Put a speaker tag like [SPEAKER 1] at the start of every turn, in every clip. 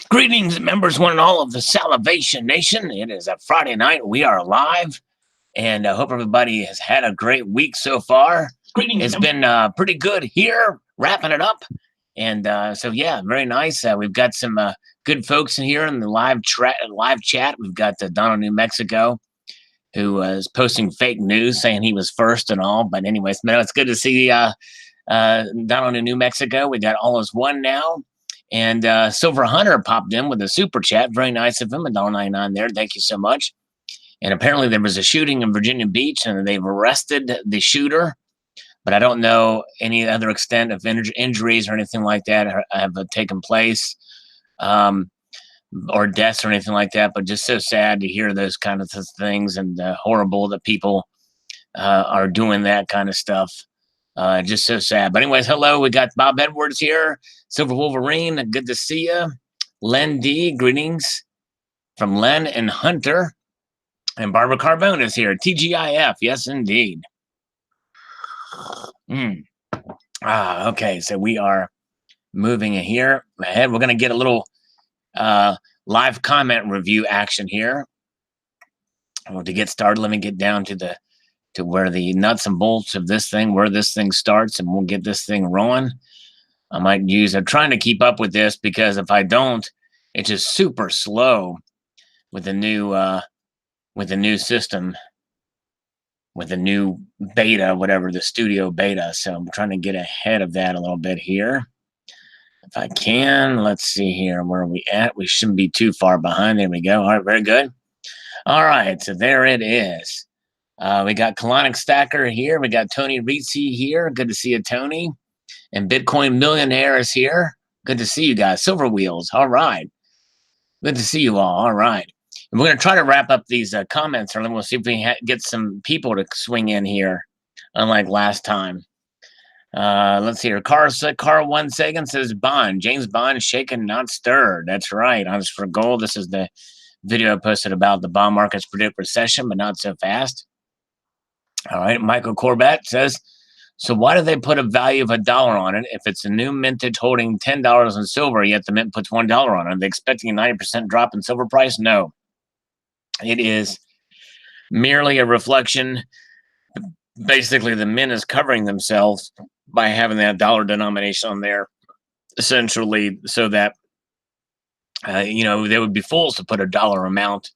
[SPEAKER 1] Greetings, members, one and all of the Salivation Nation. It is a Friday night. We are live, and I hope everybody has had a great week so far. It's been pretty good here, wrapping it up. And so, yeah, very nice. We've got some good folks in here in the live chat. We've got Donald, New Mexico, who is posting fake news saying he was first and all. But anyways, no, it's good to see Donald in New Mexico. We got all as one now. And Silver Hunter popped in with a super chat. Very nice of him, $1.99 there. Thank you so much. And apparently there was a shooting in Virginia Beach, and they've arrested the shooter. But I don't know any other extent of injuries or anything like that have taken place, or deaths or anything like that. But just so sad to hear those kind of things, and horrible that people are doing that kind of stuff. Just so sad. But anyways, hello. We got Bob Edwards here. Silver Wolverine, good to see you. Len D, greetings from Len and Hunter. And Barbara Carbone is here. TGIF, yes, indeed. Okay, so we are moving here ahead. We're going to get a little live comment review action here. Well, to get started, let me get down to where the nuts and bolts of this thing, where this thing starts, and we'll get this thing rolling. I'm trying to keep up with this, because if I don't, it's just super slow with the new system, with the new beta, whatever, the studio beta. So I'm trying to get ahead of that a little bit here. If I can, let's see here. Where are we at? We shouldn't be too far behind. There we go. All right, very good. All right, so there it is. We got Colonic Stacker here. We got Tony Rizzi here. Good to see you, Tony. And Bitcoin Millionaire is here. Good to see you guys. Silver Wheels. All right. Good to see you all. All right. And we're going to try to wrap up these comments, and then we'll see if we get some people to swing in here, unlike last time. Let's see here. Car 1 second says Bond. James Bond, shaken, not stirred. That's right. Honest for gold. This is the video I posted about the bond markets predict recession, but not so fast. All right. Michael Corbett says, so why do they put a value of $1 on it if it's a new mintage holding $10 in silver, yet the mint puts $1 on it? Are they expecting a 90% drop in silver price? No. It is merely a reflection. Basically, the mint is covering themselves by having that dollar denomination on there, essentially, so that, they would be fools to put a dollar amount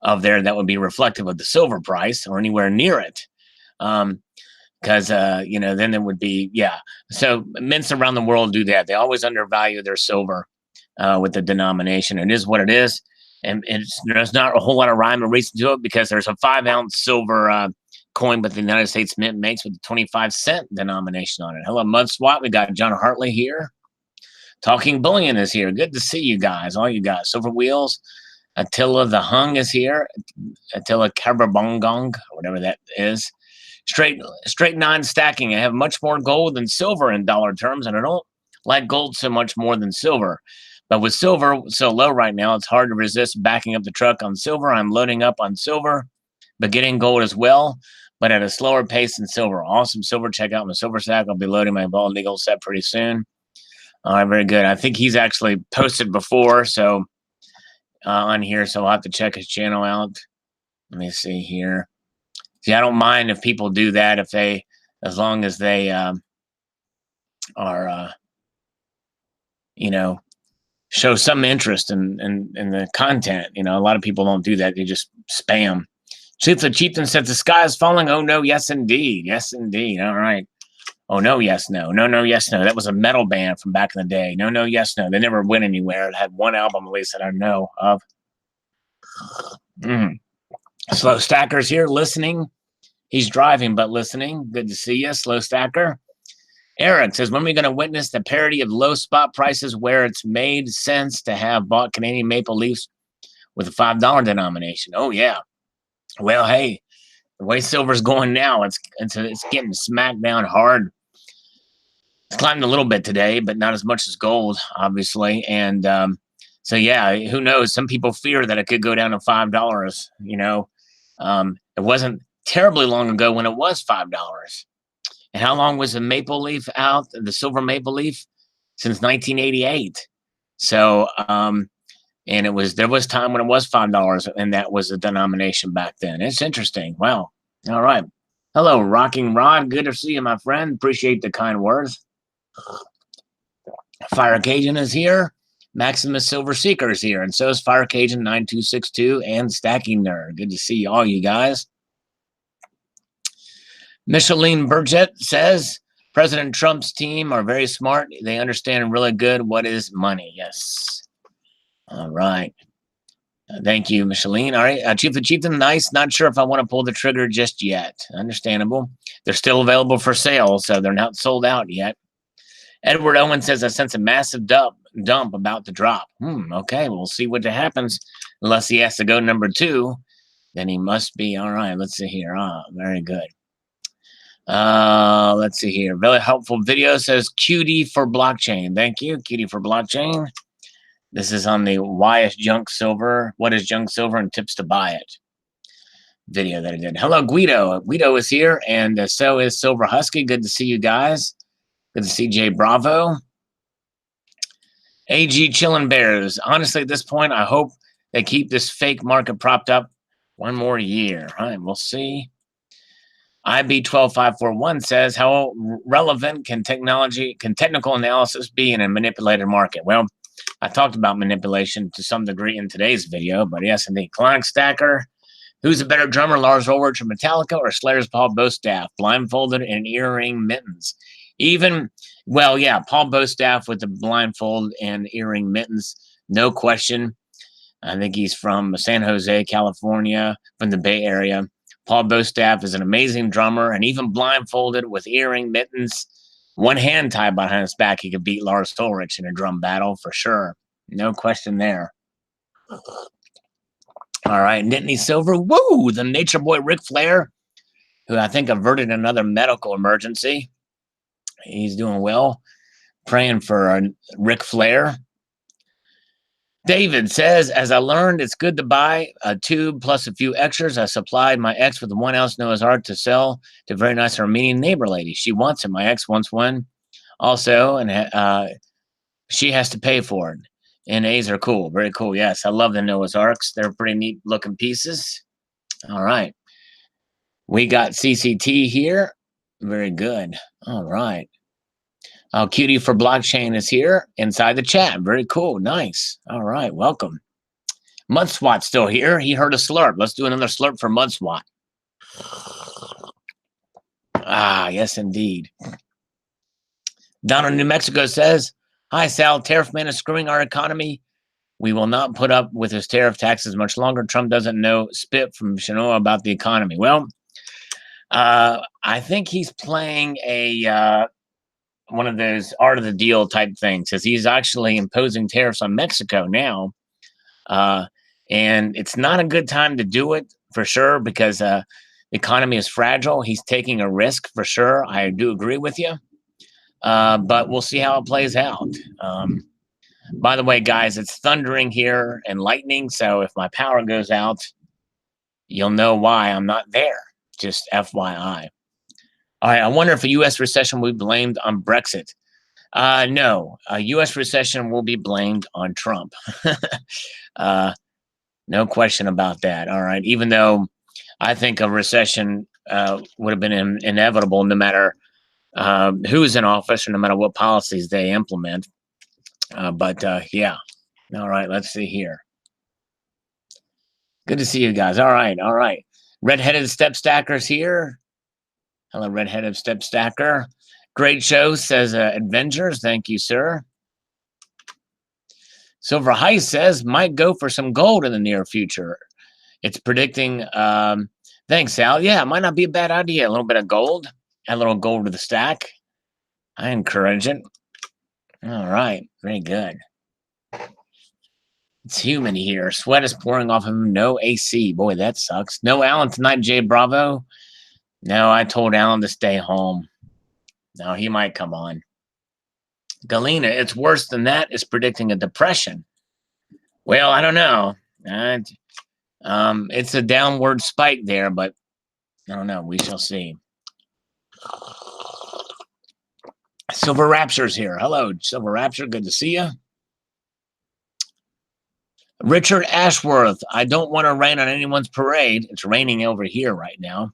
[SPEAKER 1] of there that would be reflective of the silver price or anywhere near it. Because, then it would be, yeah. So mints around the world do that. They always undervalue their silver with the denomination. It is what it is. And there's not a whole lot of rhyme or reason to it, because there's a 5-ounce silver coin that the United States Mint makes with a 25-cent denomination on it. Hello, Mud Swat. We got John Hartley here. Talking Bullion is here. Good to see you guys. All you guys. Silver Wheels. Attila the Hung is here. Attila Kabarbongong, whatever that is. Straight 9 stacking. I have much more gold than silver in dollar terms, and I don't like gold so much more than silver. But with silver so low right now, it's hard to resist backing up the truck on silver. I'm loading up on silver, but getting gold as well, but at a slower pace than silver. Awesome silver. Check out my silver stack. I'll be loading my bald eagle set pretty soon. All right, very good. I think he's actually posted before, so on here, so I'll have to check his channel out. Let me see here. See, I don't mind if people do that, as long as they are, show some interest in the content. A lot of people don't do that. They just spam. Chief the Chieftain says the sky is falling. Oh no, yes indeed. Yes indeed. All right. Oh no, yes, no. No, no, yes, no. That was a metal band from back in the day. No, no, yes, no. They never went anywhere. It had one album at least that I know of. Slow Stacker's here listening. He's driving but listening. Good to see you, Slow Stacker. Eric says, when are we going to witness the parity of low spot prices where it's made sense to have bought Canadian Maple Leafs with a $5 denomination? Oh, yeah. Well, hey, the way silver's going now, it's getting smacked down hard. It's climbed a little bit today, but not as much as gold, obviously. And so, yeah, who knows? Some people fear that it could go down to $5. It wasn't terribly long ago when it was $5. And how long was the maple leaf out, the silver maple leaf? Since 1988. So And there was time when it was $5, and that was the denomination back then. It's interesting. Wow. All right. Hello, Rocking Rod. Good to see you, my friend. Appreciate the kind words. Fire Cajun is here. Maximus Silver Seeker is here. And so is Fire Cajun 9262 and Stacking Nerd. Good to see all you guys. Micheline Burgett says, President Trump's team are very smart. They understand really good what is money. Yes. All right. Thank you, Micheline. All right. Chief of Chieftain, nice. Not sure if I want to pull the trigger just yet. Understandable. They're still available for sale, so they're not sold out yet. Edward Owen says, I sense a massive dump about to drop. Okay, we'll see what happens. Unless he has to go number 2, then he must be. All right, let's see here. Very good. Let's see here. Very helpful video, says QD for blockchain. Thank you, QD for blockchain. This is on the Why is Junk Silver? What is Junk Silver and tips to buy it video that I did. Hello, Guido. Guido is here, and so is Silver Husky. Good to see you guys. Good to see Jay Bravo. AG Chillin' Bears. Honestly, at this point, I hope they keep this fake market propped up one more year. All right, we'll see. IB12541 says, how relevant can technical analysis be in a manipulated market? Well, I talked about manipulation to some degree in today's video, but yes, indeed. Clonic Stacker. Who's a better drummer, Lars Ulrich from Metallica or Slayer's Paul Bostaff, blindfolded and earring mittens? Well, yeah, Paul Bostaff with the blindfold and earring mittens, no question. I think he's from San Jose, California, from the Bay Area. Paul Bostaff is an amazing drummer, and even blindfolded with earring mittens, one hand tied behind his back, he could beat Lars Ulrich in a drum battle for sure. No question there. All right, Nittany Silver. Woo! The Nature Boy Ric Flair, who I think averted another medical emergency. He's doing well. Praying for Ric Flair. David says, as I learned, it's good to buy a tube plus a few extras. I supplied my ex with a 1 ounce Noah's Ark to sell to a very nice Armenian neighbor lady. She wants it. My ex wants one also, and she has to pay for it. NAs are cool. Very cool. Yes, I love the Noah's Arks. They're pretty neat looking pieces. All right. We got CCT here. Very good. All right. Cutie for blockchain is here inside the chat. Very cool. Nice. All right. Welcome. Mudswat's still here. He heard a slurp. Let's do another slurp for Mudswat. Yes, indeed. Down in New Mexico says, hi, Sal. Tariff man is screwing our economy. We will not put up with his tariff taxes much longer. Trump doesn't know spit from Shanoa about the economy. Well, I think he's playing one of those art of the deal type things, because he's actually imposing tariffs on Mexico now. And it's not a good time to do it for sure, because the economy is fragile. He's taking a risk for sure. I do agree with you. But we'll see how it plays out. By the way, guys, it's thundering here and lightning. So if my power goes out, you'll know why I'm not there. Just FYI. All right, I wonder if a U.S. recession will be blamed on Brexit. No, a U.S. recession will be blamed on Trump. No question about that. All right, even though I think a recession would have been inevitable no matter who's in office or no matter what policies they implement. But yeah. All right, let's see here. Good to see you guys. All right, all right. Redheaded Step Stacker's here. Hello, Redheaded Step Stacker. Great show, says Avengers. Thank you, sir. Silver Heist says, might go for some gold in the near future. It's predicting, thanks, Sal. Yeah, it might not be a bad idea. A little bit of gold. Add a little gold to the stack. I encourage it. All right, very good. It's humid here. Sweat is pouring off of him. No AC. Boy, that sucks. No Alan tonight, Jay Bravo. No, I told Alan to stay home. No, he might come on. Galena, it's worse than that, is predicting a depression. Well, I don't know. It's a downward spike there, but I don't know. We shall see. Silver Rapture's here. Hello, Silver Rapture. Good to see you. Richard Ashworth, I don't want to rain on anyone's parade. It's raining over here right now.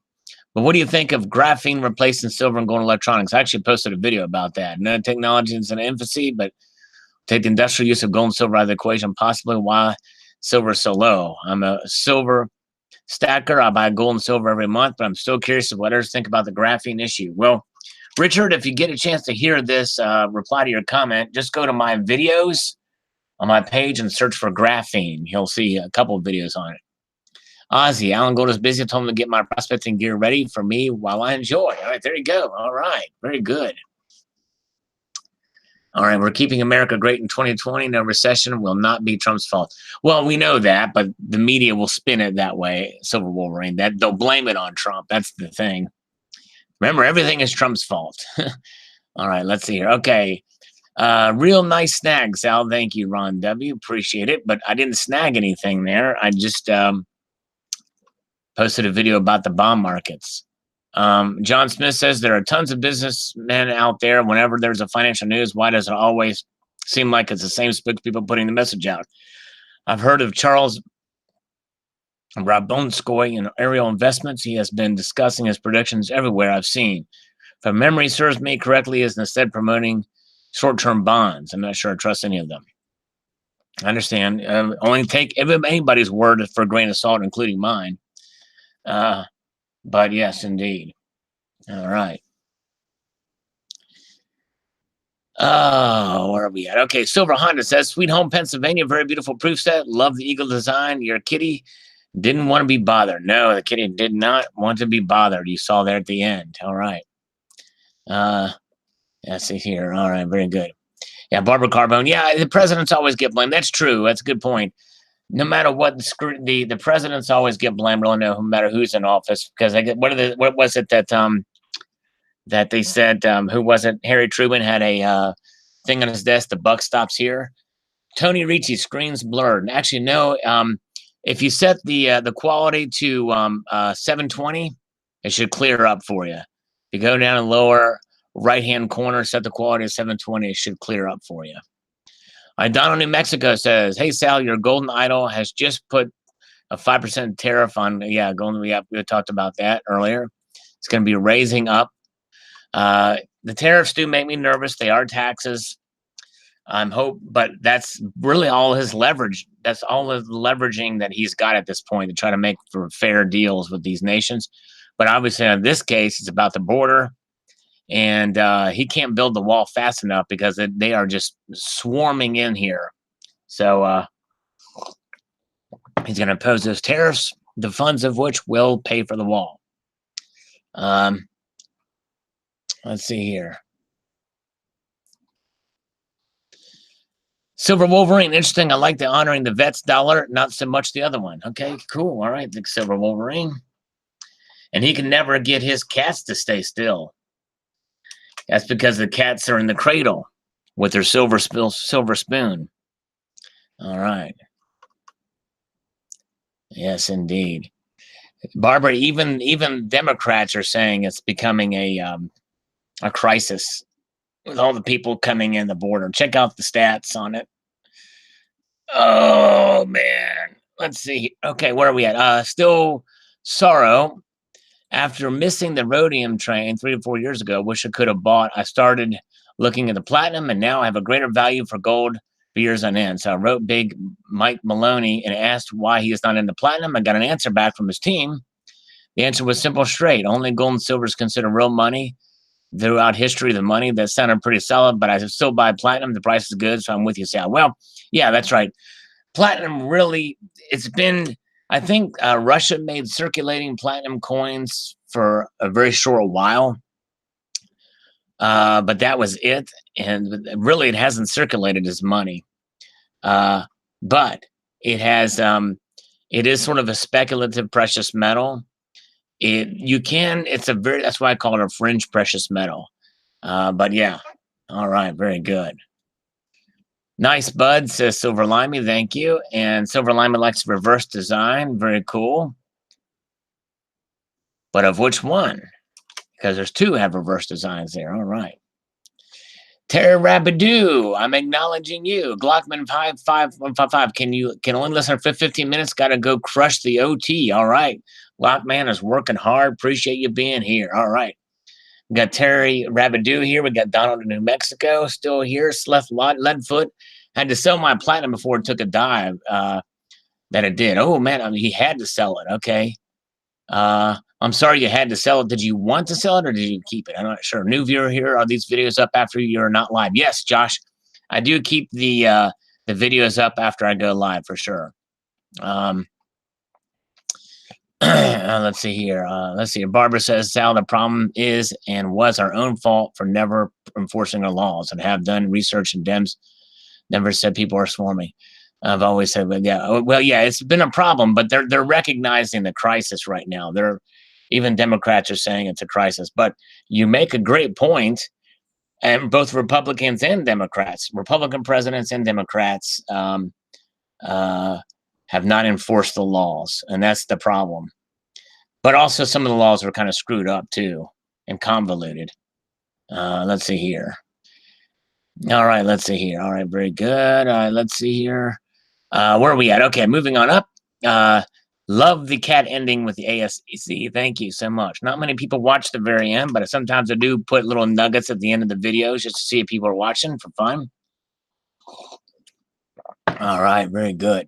[SPEAKER 1] But what do you think of graphene replacing silver and gold electronics? I actually posted a video about that. No technology is in infancy, but take the industrial use of gold and silver out of the equation, possibly why silver is so low. I'm a silver stacker. I buy gold and silver every month, but I'm still curious of what others think about the graphene issue. Well, Richard, if you get a chance to hear this reply to your comment, just go to my videos on my page and search for graphene. You'll see a couple of videos on it. Ozzy, Alan Gold is busy. I told him to get my prospecting gear ready for me while I enjoy. All right, there you go. All right, very good. All right, we're keeping America great in 2020. No recession will not be Trump's fault. Well, we know that, but the media will spin it that way. Silver Wolverine, that they'll blame it on Trump. That's the thing. Remember, everything is Trump's fault. All right, let's see here. Okay. Real nice snag, Sal. Thank you, Ron W. Appreciate it. But I didn't snag anything there. I just posted a video about the bond markets. John Smith says there are tons of businessmen out there. Whenever there's a financial news, why does it always seem like it's the same spokespeople putting the message out? I've heard of Charles Rabonskoy in Ariel Investments. He has been discussing his predictions everywhere I've seen. If memory serves me correctly, is instead promoting short-term bonds. I'm not sure I trust any of them. I understand. Only take anybody's word for a grain of salt, including mine. But yes, indeed. All right. Oh, where are we at? Okay, Silver Honda says, Sweet Home, Pennsylvania, very beautiful proof set. Love the eagle design. Your kitty didn't want to be bothered. No, the kitty did not want to be bothered. You saw there at the end. All right. Let's see here. All right, very good. Yeah, Barbara Carbone. Yeah, the presidents always get blamed. That's true. That's a good point. No matter what, the presidents always get blamed. Really, no matter who's in office, because I get what was it that they said? Who was it? Harry Truman had a thing on his desk. The buck stops here. Tony Ricci, screen's blurred. Actually, no. If you set the quality to 720, it should clear up for you. If you go down in lower right-hand corner, set the quality to 720, it should clear up for you. Donald, New Mexico says, hey, Sal, your golden idol has just put a 5% tariff on, yeah, golden. We talked about that earlier. It's going to be raising up. The tariffs do make me nervous. They are taxes. But that's really all his leverage. That's all the leveraging that he's got at this point to try to make for fair deals with these nations. But obviously, in this case, it's about the border. And he can't build the wall fast enough because they are just swarming in here. So he's going to impose those tariffs, the funds of which will pay for the wall. Let's see here. Silver Wolverine, interesting. I like the honoring the vets dollar, not so much the other one. Okay, cool. All right, the Silver Wolverine. And he can never get his cats to stay still. That's because the cats are in the cradle with their silver spoon. All right. Yes, indeed. Barbara, even Democrats are saying it's becoming a crisis with all the people coming in the border. Check out the stats on it. Oh, man. Let's see. Okay, where are we at? Still sorrow. After missing the rhodium train 3 to 4 years ago, wish I could have bought. I started looking at the platinum, and now I have a greater value for gold for years on end. So I wrote Big Mike Maloney and asked why he is not in the platinum. I got an answer back from his team. The answer was simple, straight. Only gold and silver is considered real money. Throughout history, the money that sounded pretty solid, but I still buy platinum. The price is good, so I'm with you, Sal. Well, yeah, that's right. Platinum really, it's been, I think Russia made circulating platinum coins for a very short while, but that was it. And really, it hasn't circulated as money. But it has, it is sort of a speculative precious metal. That's why I call it a fringe precious metal. But yeah, all right, very good. Nice, bud, says Silver Limey. Thank you. And Silver Limey likes reverse design. Very cool. But of which one? Because there's two have reverse designs there. All right. Terry Rabidoo, I'm acknowledging you. Glockman 55155. Can only listen for 15 minutes? Gotta go crush the OT. All right. Glockman is working hard. Appreciate you being here. All right. We got Terry Rabidoo here. We got Donald in New Mexico still here. Sleth Leadfoot. Had to sell my platinum before it took a dive. That it did. Oh man, I mean, he had to sell it. Okay. I'm sorry you had to sell it. Did you want to sell it or did you keep it? I'm not sure. New viewer here. Are these videos up after you're not live? Yes, Josh. I do keep the videos up after I go live for sure. Let's see here. Let's see. Barbara says, Sal, the problem is and was our own fault for never enforcing our laws and have done research and Dems never said people are swarming. I've always said, well, yeah, it's been a problem, but they're recognizing the crisis right now. Even Democrats are saying it's a crisis. But you make a great point, and both Republicans and Democrats, Republican presidents and Democrats, have not enforced the laws, and that's the problem. But also, some of the laws were kind of screwed up too and convoluted. Let's see here. All right, let's see here. All right, very good. Let's see here. Where are we at? Okay, moving on up. Love the cat ending with the ASC. Thank you so much. Not many people watch the very end, but sometimes I do put little nuggets at the end of the videos just to see if people are watching for fun. All right, very good.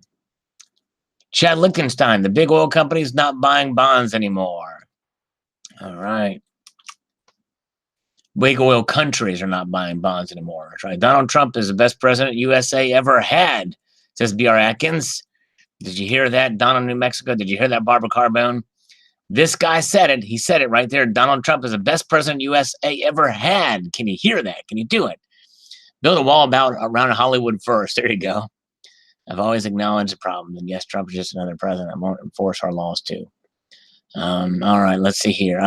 [SPEAKER 1] Chad Lichtenstein, the big oil companies not buying bonds anymore. All right. Big oil countries are not buying bonds anymore. That's right. Donald Trump is the best president USA ever had, says B.R. Atkins. Did you hear that, Donald, New Mexico? Did you hear that, Barbara Carbone? This guy said it. He said it right there. Donald Trump is the best president USA ever had. Can you hear that? Can you do it? Build a wall around Hollywood first. There you go. I've always acknowledged the problem. And yes, Trump is just another president. I won't enforce our laws too. All right, let's see here.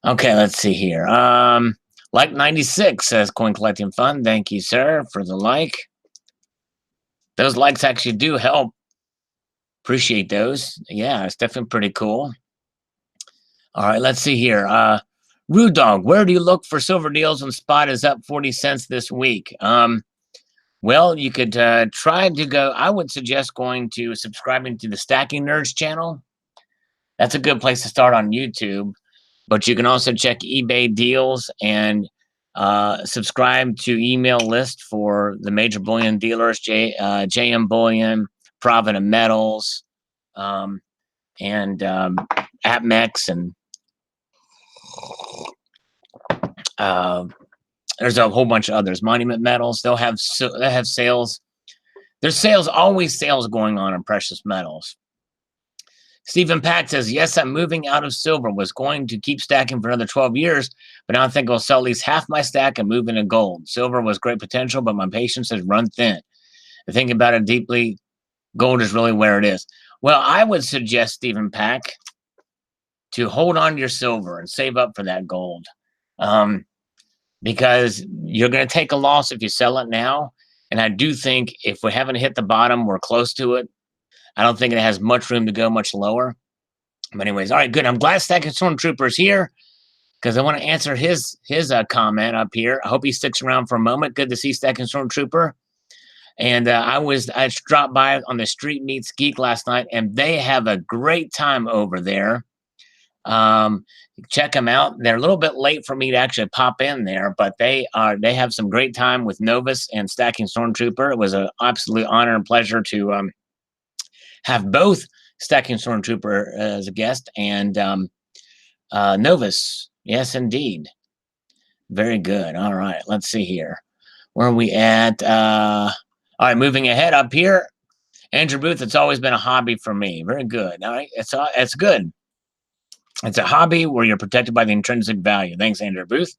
[SPEAKER 1] Okay, let's see here. Like 96 says Coin Collecting Fund. Thank you, sir, for the like. Those likes actually do help. Appreciate those. Yeah, it's definitely pretty cool. All right, let's see here. Rude Dog, where do you look for silver deals when spot is up 40 cents this week? Well, you could try to go. I would suggest going to subscribing to the Stacking Nerds channel. That's a good place to start on YouTube. But you can also check eBay deals and subscribe to email list for the major bullion dealers, JM Bullion, Provident Metals, and APMEX, and there's a whole bunch of others. Monument Metals, they have sales. There's always sales going on in precious metals. Stephen Pack says, yes, I'm moving out of silver. Was going to keep stacking for another 12 years, but now I think I'll sell at least half my stack and move into gold. Silver was great potential, but my patience has run thin. I think about it deeply. Gold is really where it is. Well, I would suggest, Stephen Pack, to hold on to your silver and save up for that gold. Because you're going to take a loss if you sell it now. And I do think if we haven't hit the bottom, we're close to it. I don't think it has much room to go much lower. But anyways, all right, good. I'm glad Stacking Stormtrooper is here because I want to answer his comment up here. I hope he sticks around for a moment. Good to see Stacking Stormtrooper. And I dropped by on the Street Meets Geek last night, and they have a great time over there. Check them out. They're a little bit late for me to actually pop in there, but they have some great time with Novus and Stacking Stormtrooper. It was an absolute honor and pleasure to have both Stacking Stormtrooper as a guest and Novus. Yes, indeed. Very good. All right, let's see here. Where are we at? All right, moving ahead up here. Andrew Booth, it's always been a hobby for me. Very good. All right, it's good. It's a hobby where you're protected by the intrinsic value. Thanks, Andrew Booth.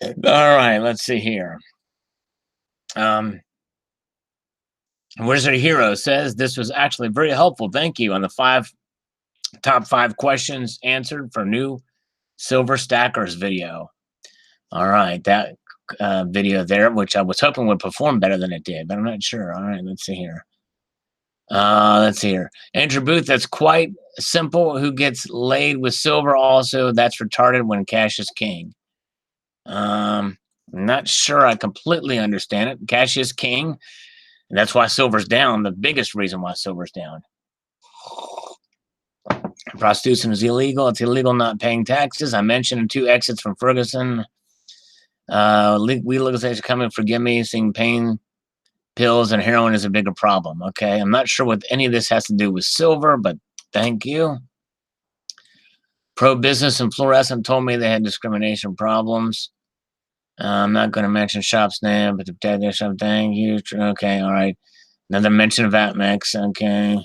[SPEAKER 1] All right, let's see here. Wizard Hero says this was actually very helpful. Thank you on the top 5 questions answered for new Silver Stackers video. All right, that video there, which I was hoping would perform better than it did, but I'm not sure. All right, let's see here. Andrew Booth, that's quite simple. Who gets laid with silver also? That's retarded when cash is king. I'm not sure I completely understand it. Cash is king. And that's why silver's down. The biggest reason why silver's down. Prostitution is illegal. It's illegal not paying taxes. I mentioned 2 exits from Ferguson. Weed legalization coming. Forgive me. Seeing pain pills and heroin is a bigger problem. Okay. I'm not sure what any of this has to do with silver, but thank you. Pro business and fluorescent told me they had discrimination problems. I'm not going to mention shop's name, but the tag shop. Thank you. Okay. All right. Another mention of AtMex. Okay.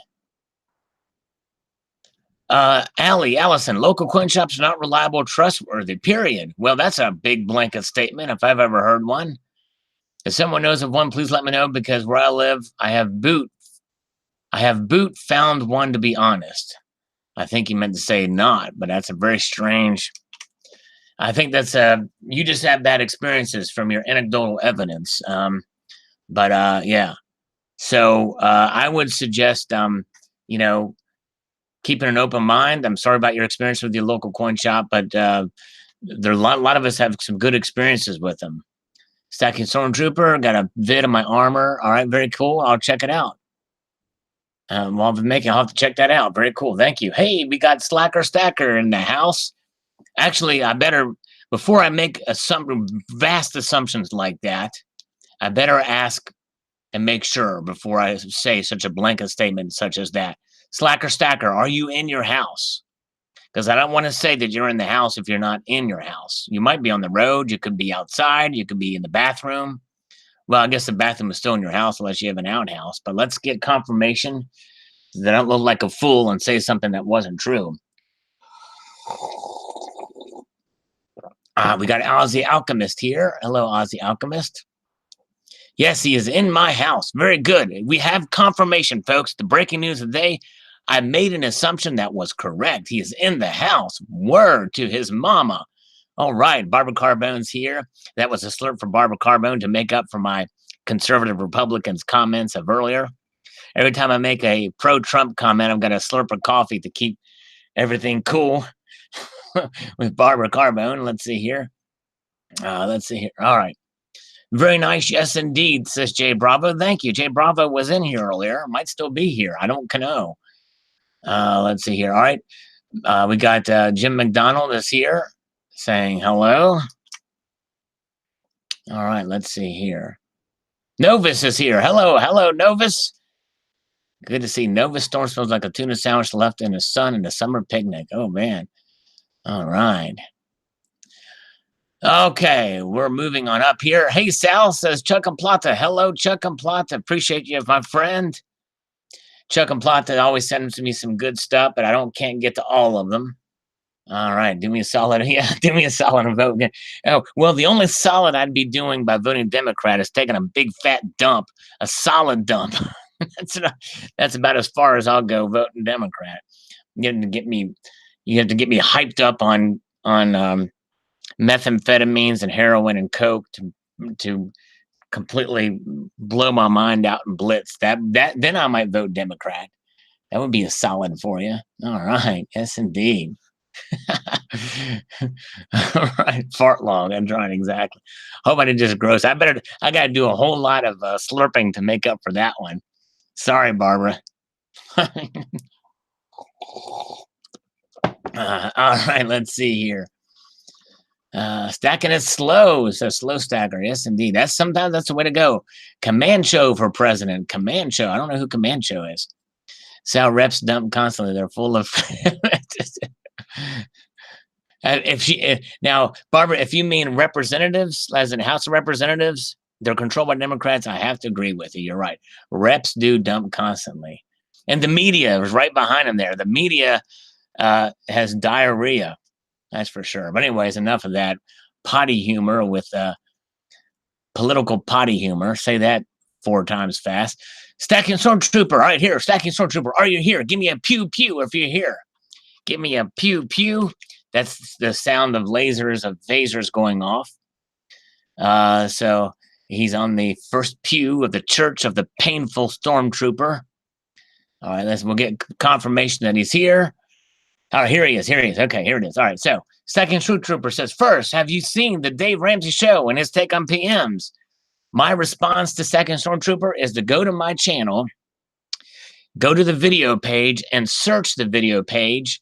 [SPEAKER 1] Allison, local coin shops are not reliable, trustworthy, period. Well, that's a big blanket statement if I've ever heard one. If someone knows of one, please let me know, because where I live, I have boot found one, to be honest. I think he meant to say not, but that's a very strange. I think that's you just have bad experiences from your anecdotal evidence. Yeah. So I would suggest, keeping an open mind. I'm sorry about your experience with your local coin shop, but there are a lot of us have some good experiences with them. Stacking Stormtrooper, got a vid of my armor. All right, very cool. I'll check it out. While I've been making, I'll have to check that out. Very cool. Thank you. Hey, we got Slacker Stacker in the house. Actually, I better, before I make some vast assumptions like that, I better ask and make sure before I say such a blanket statement such as that. Slacker Stacker, are you in your house? Because I don't want to say that you're in the house if you're not in your house. You might be on the road. You could be outside. You could be in the bathroom. Well, I guess the bathroom is still in your house unless you have an outhouse. But let's get confirmation that I don't look like a fool and say something that wasn't true. We got Ozzy Alchemist here. Hello, Ozzy Alchemist. Yes, he is in my house. Very good. We have confirmation, folks. The breaking news of the day. I made an assumption that was correct. He is in the house. Word to his mama. All right, Barbara Carbone's here. That was a slurp for Barbara Carbone to make up for my conservative Republicans comments of earlier. Every time I make a pro-Trump comment, I'm going to slurp a coffee to keep everything cool with Barbara Carbone. Let's see here. All right. Very nice. Yes, indeed, says Jay Bravo. Thank you. Jay Bravo was in here earlier. Might still be here. I don't know. Let's see here. All right. We got Jim McDonald is here saying hello. All right. Let's see here. Novus is here. Hello, Novus. Good to see Novus. Storm smells like a tuna sandwich left in the sun in a summer picnic. Oh, man. All right. Okay, we're moving on up here. Hey, Sal, says Chuck and Plata. Hello, Chuck and Plata. Appreciate you, my friend. Chuck and Plata always sends me some good stuff, but I can't get to all of them. All right, do me a solid. Yeah, do me a solid and vote. Oh, well, the only solid I'd be doing by voting Democrat is taking a big fat dump, a solid dump. That's about as far as I'll go voting Democrat. You have to get me hyped up on methamphetamines and heroin and coke to completely blow my mind out and blitz. Then I might vote Democrat. That would be a solid for you. All right. Yes, indeed. All right. Fart log. I'm trying exactly. Hope I didn't just gross. I got to do a whole lot of slurping to make up for that one. Sorry, Barbara. All right. Let's see here. Stacking is slow, so slow stacker. Yes, indeed. Sometimes that's the way to go. Comancho for president. Comancho. I don't know who Comancho is. Sal reps dump constantly. They're full of. Now, Barbara, if you mean representatives, as in House of Representatives, they're controlled by Democrats. I have to agree with you. You're right. Reps do dump constantly, and the media is right behind them. There, the media has diarrhea. That's for sure. But anyways, enough of that potty humor with political potty humor. Say that 4 times fast. Stacking Stormtrooper. All right, here. Stacking Stormtrooper. Are you here? Give me a pew pew if you're here. Give me a pew pew. That's the sound of phasers going off. So he's on the first pew of the Church of the Painful Stormtrooper. All right, we'll get confirmation that he's here. All right, here he is. Here he is. Okay, here it is. All right, so Second Truth Trooper says, first, have you seen the Dave Ramsey show and his take on PMs? My response to Second Stormtrooper is to go to my channel, go to the video page, and search the video page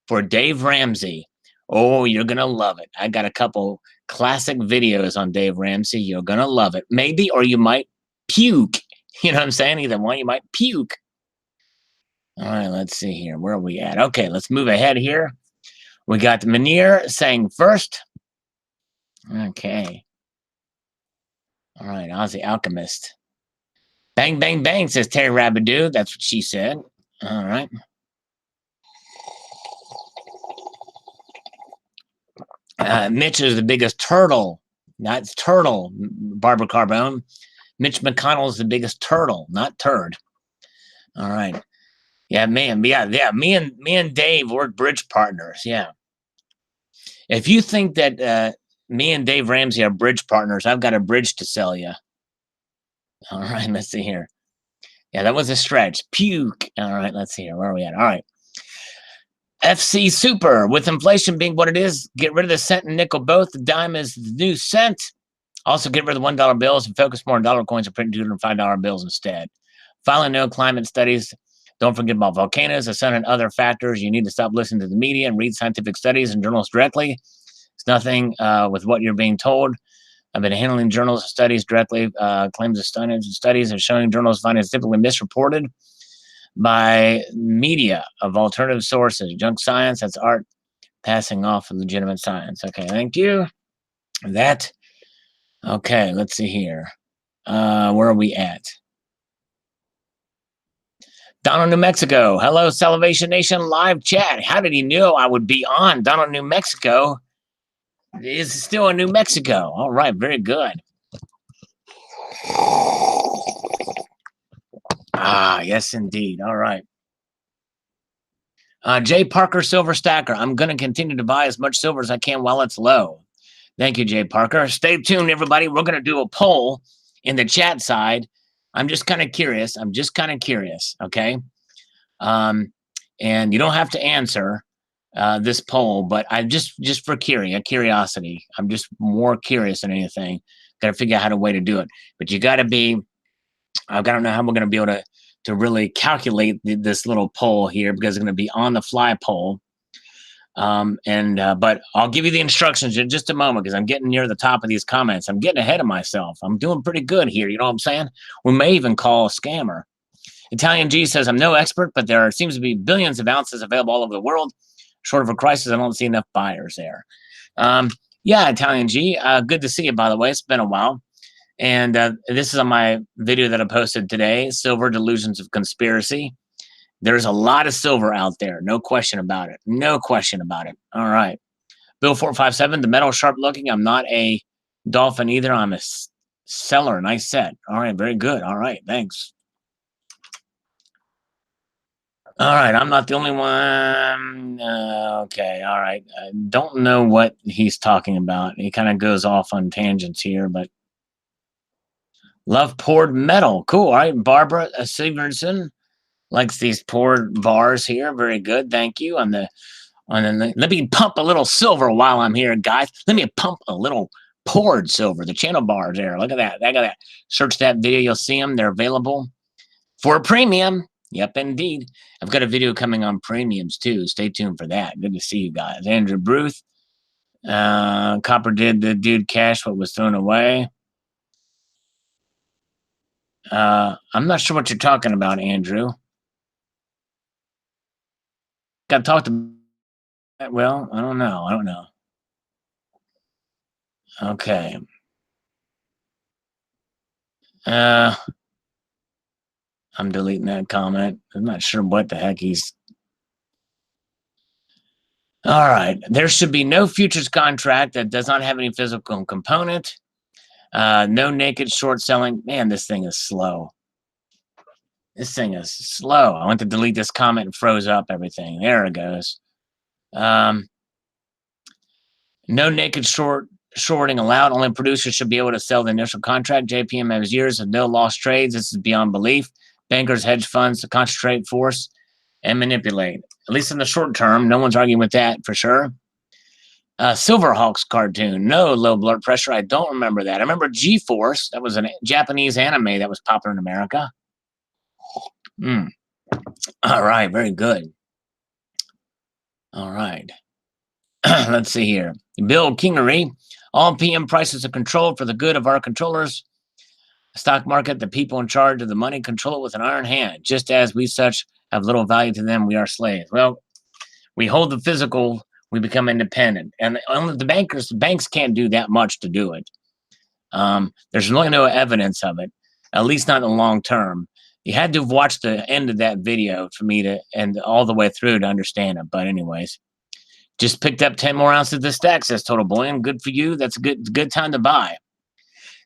[SPEAKER 1] for Dave Ramsey. Oh, you're going to love it. I got a couple classic videos on Dave Ramsey. You're going to love it. Maybe, or you might puke. You know what I'm saying? Either one, you might puke. All right, let's see here. Where are we at? Okay, let's move ahead here. We got Manir saying first. Okay. All right, Aussie Alchemist. Bang, bang, bang, says Terry Rabidoo. That's what she said. All right. Mitch is the biggest turtle. That's turtle, Barbara Carbone. Mitch McConnell is the biggest turtle, not turd. All right. Yeah, man. Yeah. Me and Dave, we're bridge partners. Yeah. If you think that me and Dave Ramsey are bridge partners, I've got a bridge to sell you. All right, let's see here. Yeah, that was a stretch. Puke. All right, let's see here. Where are we at? All right. FC Super. With inflation being what it is, get rid of the cent and nickel both. The dime is the new cent. Also, get rid of the $1 bills and focus more on dollar coins and print $2 and $5 bills instead. Finally, no climate studies. Don't forget about volcanoes, the sun, and other factors. You need to stop listening to the media and read scientific studies and journals directly. It's nothing with what you're being told. I've been handling journals and studies directly. Claims of studies and showing journals findings typically misreported by media of alternative sources. Junk science, that's art passing off of legitimate science. Okay, thank you. That. Okay, let's see here. Where are we at? Donald, New Mexico. Hello, Salivation Nation live chat. How did he know I would be on? Donald, New Mexico is still in New Mexico. All right, very good. Ah, yes, indeed. All right. Jay Parker, Silver Stacker. I'm going to continue to buy as much silver as I can while it's low. Thank you, Jay Parker. Stay tuned, everybody. We're going to do a poll in the chat side. I'm just kind of curious. Okay? And you don't have to answer this poll, but I just for curiosity. I'm just more curious than anything. Got to figure out how to way to do it. But you got to be. I don't know how we're going to be able to really calculate this little poll here because it's going to be on the fly poll. But I'll give you the instructions in just a moment because I'm getting near the top of these comments. I'm getting ahead of myself. I'm doing pretty good here. You know what I'm saying? We may even call a scammer. Italian G says, I'm no expert, but there seems to be billions of ounces available all over the world. Short of a crisis, I don't see enough buyers there. Yeah, Italian G, good to see you, by the way. It's been a while. And this is on my video that I posted today, Silver Delusions of Conspiracy. There's a lot of silver out there. No question about it. No question about it. All right. Bill 457, the metal sharp looking. I'm not a dolphin either. I'm a seller. Nice set. All right. Very good. All right. Thanks. All right. I'm not the only one. Okay. All right. I don't know what he's talking about. He kind of goes off on tangents here, but love poured metal. Cool. All right. Barbara Severson likes these poured bars here. Very good. Thank you. Let me pump a little silver while I'm here, guys. Let me pump a little poured silver. The channel bars there. Look at that. Look at that. Search that video. You'll see them. They're available for premium. Yep, indeed. I've got a video coming on premiums too. Stay tuned for that. Good to see you guys. Andrew Bruce. Copper did the dude cash what was thrown away. I'm not sure what you're talking about, Andrew. Got talked about. Well, I don't know. Okay. I'm deleting that comment. I'm not sure what the heck he's. All right. There should be no futures contract that does not have any physical component. No naked short selling. Man, this thing is slow. I went to delete this comment and froze up everything. There it goes. No naked shorting allowed. Only producers should be able to sell the initial contract. JPM has years of no lost trades. This is beyond belief. Bankers, hedge funds to concentrate, force, and manipulate. At least in the short term. No one's arguing with that for sure. Silverhawks cartoon. No low blood pressure. I don't remember that. I remember G-Force. That was a Japanese anime that was popular in America. All right. Very good. All right. Let's see here. Bill Kingery. All PM prices are controlled for the good of our controllers. Stock market, the people in charge of the money control it with an iron hand. Just as we such have little value to them, we are slaves. Well, we hold the physical, we become independent. And only the banks can't do that much to do it. There's really no evidence of it, at least not in the long term. You had to have watched the end of that video for me to, and all the way through to understand it. But anyways, just picked up 10 more ounces of the stack, says Total Bullion. Good for you. That's a good time to buy.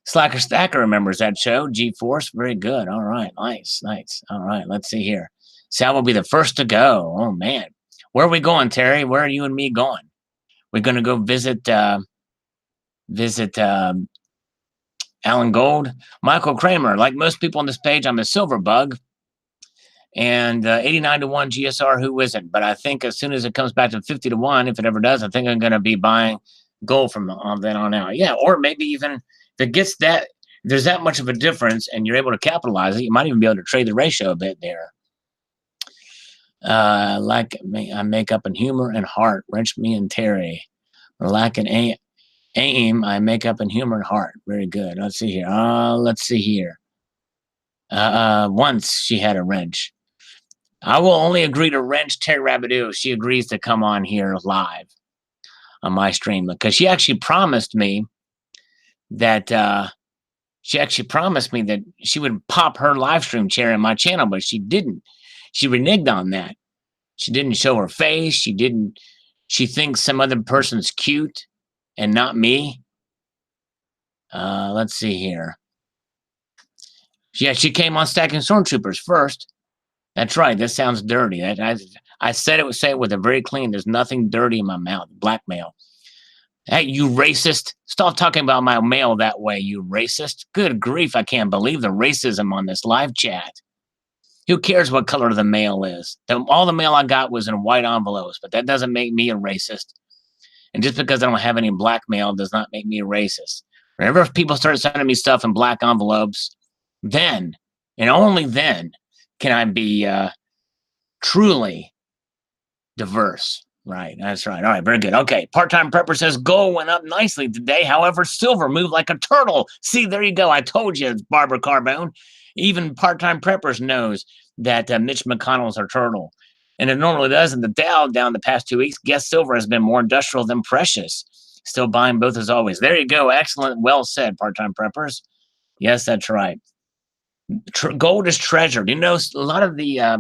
[SPEAKER 1] Slacker Stacker remembers that show. G-Force, very good. All right, nice. All right, let's see here. Sal will be the first to go. Oh, man. Where are we going, Terry? Where are you and me going? We're going to go visit Alan Gold. Michael Kramer. Like most people on this page, I'm a silver bug. And 89 to 1 GSR, who isn't? But I think as soon as it comes back to 50 to 1, if it ever does, I think I'm going to be buying gold from then on out. Yeah, or maybe even if it gets that, there's that much of a difference and you're able to capitalize it, you might even be able to trade the ratio a bit there. Like I make up in humor and heart. Wrench me and Terry. Lacking aim, I make up in humor and heart. Very good. Let's see here. Once she had a wrench. I will only agree to wrench Terry Rabideau if she agrees to come on here live on my stream, because she actually promised me that she would pop her live stream chair in my channel, but she didn't. She reneged on that. She didn't show her face. She thinks some other person's cute and not me. Let's see here. Yeah, she came on Stacking Stormtroopers first. That's right. This sounds dirty. I said it would say it with a very clean. There's nothing dirty in my mouth. Blackmail. Hey, you racist. Stop talking about my mail that way, you racist. Good grief. I can't believe the racism on this live chat. Who cares what color the mail is? All the mail I got was in white envelopes, but that doesn't make me a racist. And just because I don't have any black mail does not make me a racist. Whenever people start sending me stuff in black envelopes, then, and only then, can I be truly diverse? Right, that's right. All right, very good. Okay, Part-Time Prepper says gold went up nicely today. However, silver moved like a turtle. See, there you go. I told you, Barbara Carbone. Even Part-Time Preppers knows that Mitch McConnell's a turtle. And it normally does. In the Dow down the past 2 weeks, guess silver has been more industrial than precious. Still buying both as always. There you go. Excellent. Well said, Part-Time Preppers. Yes, that's right. Gold is treasured. You know, a lot of the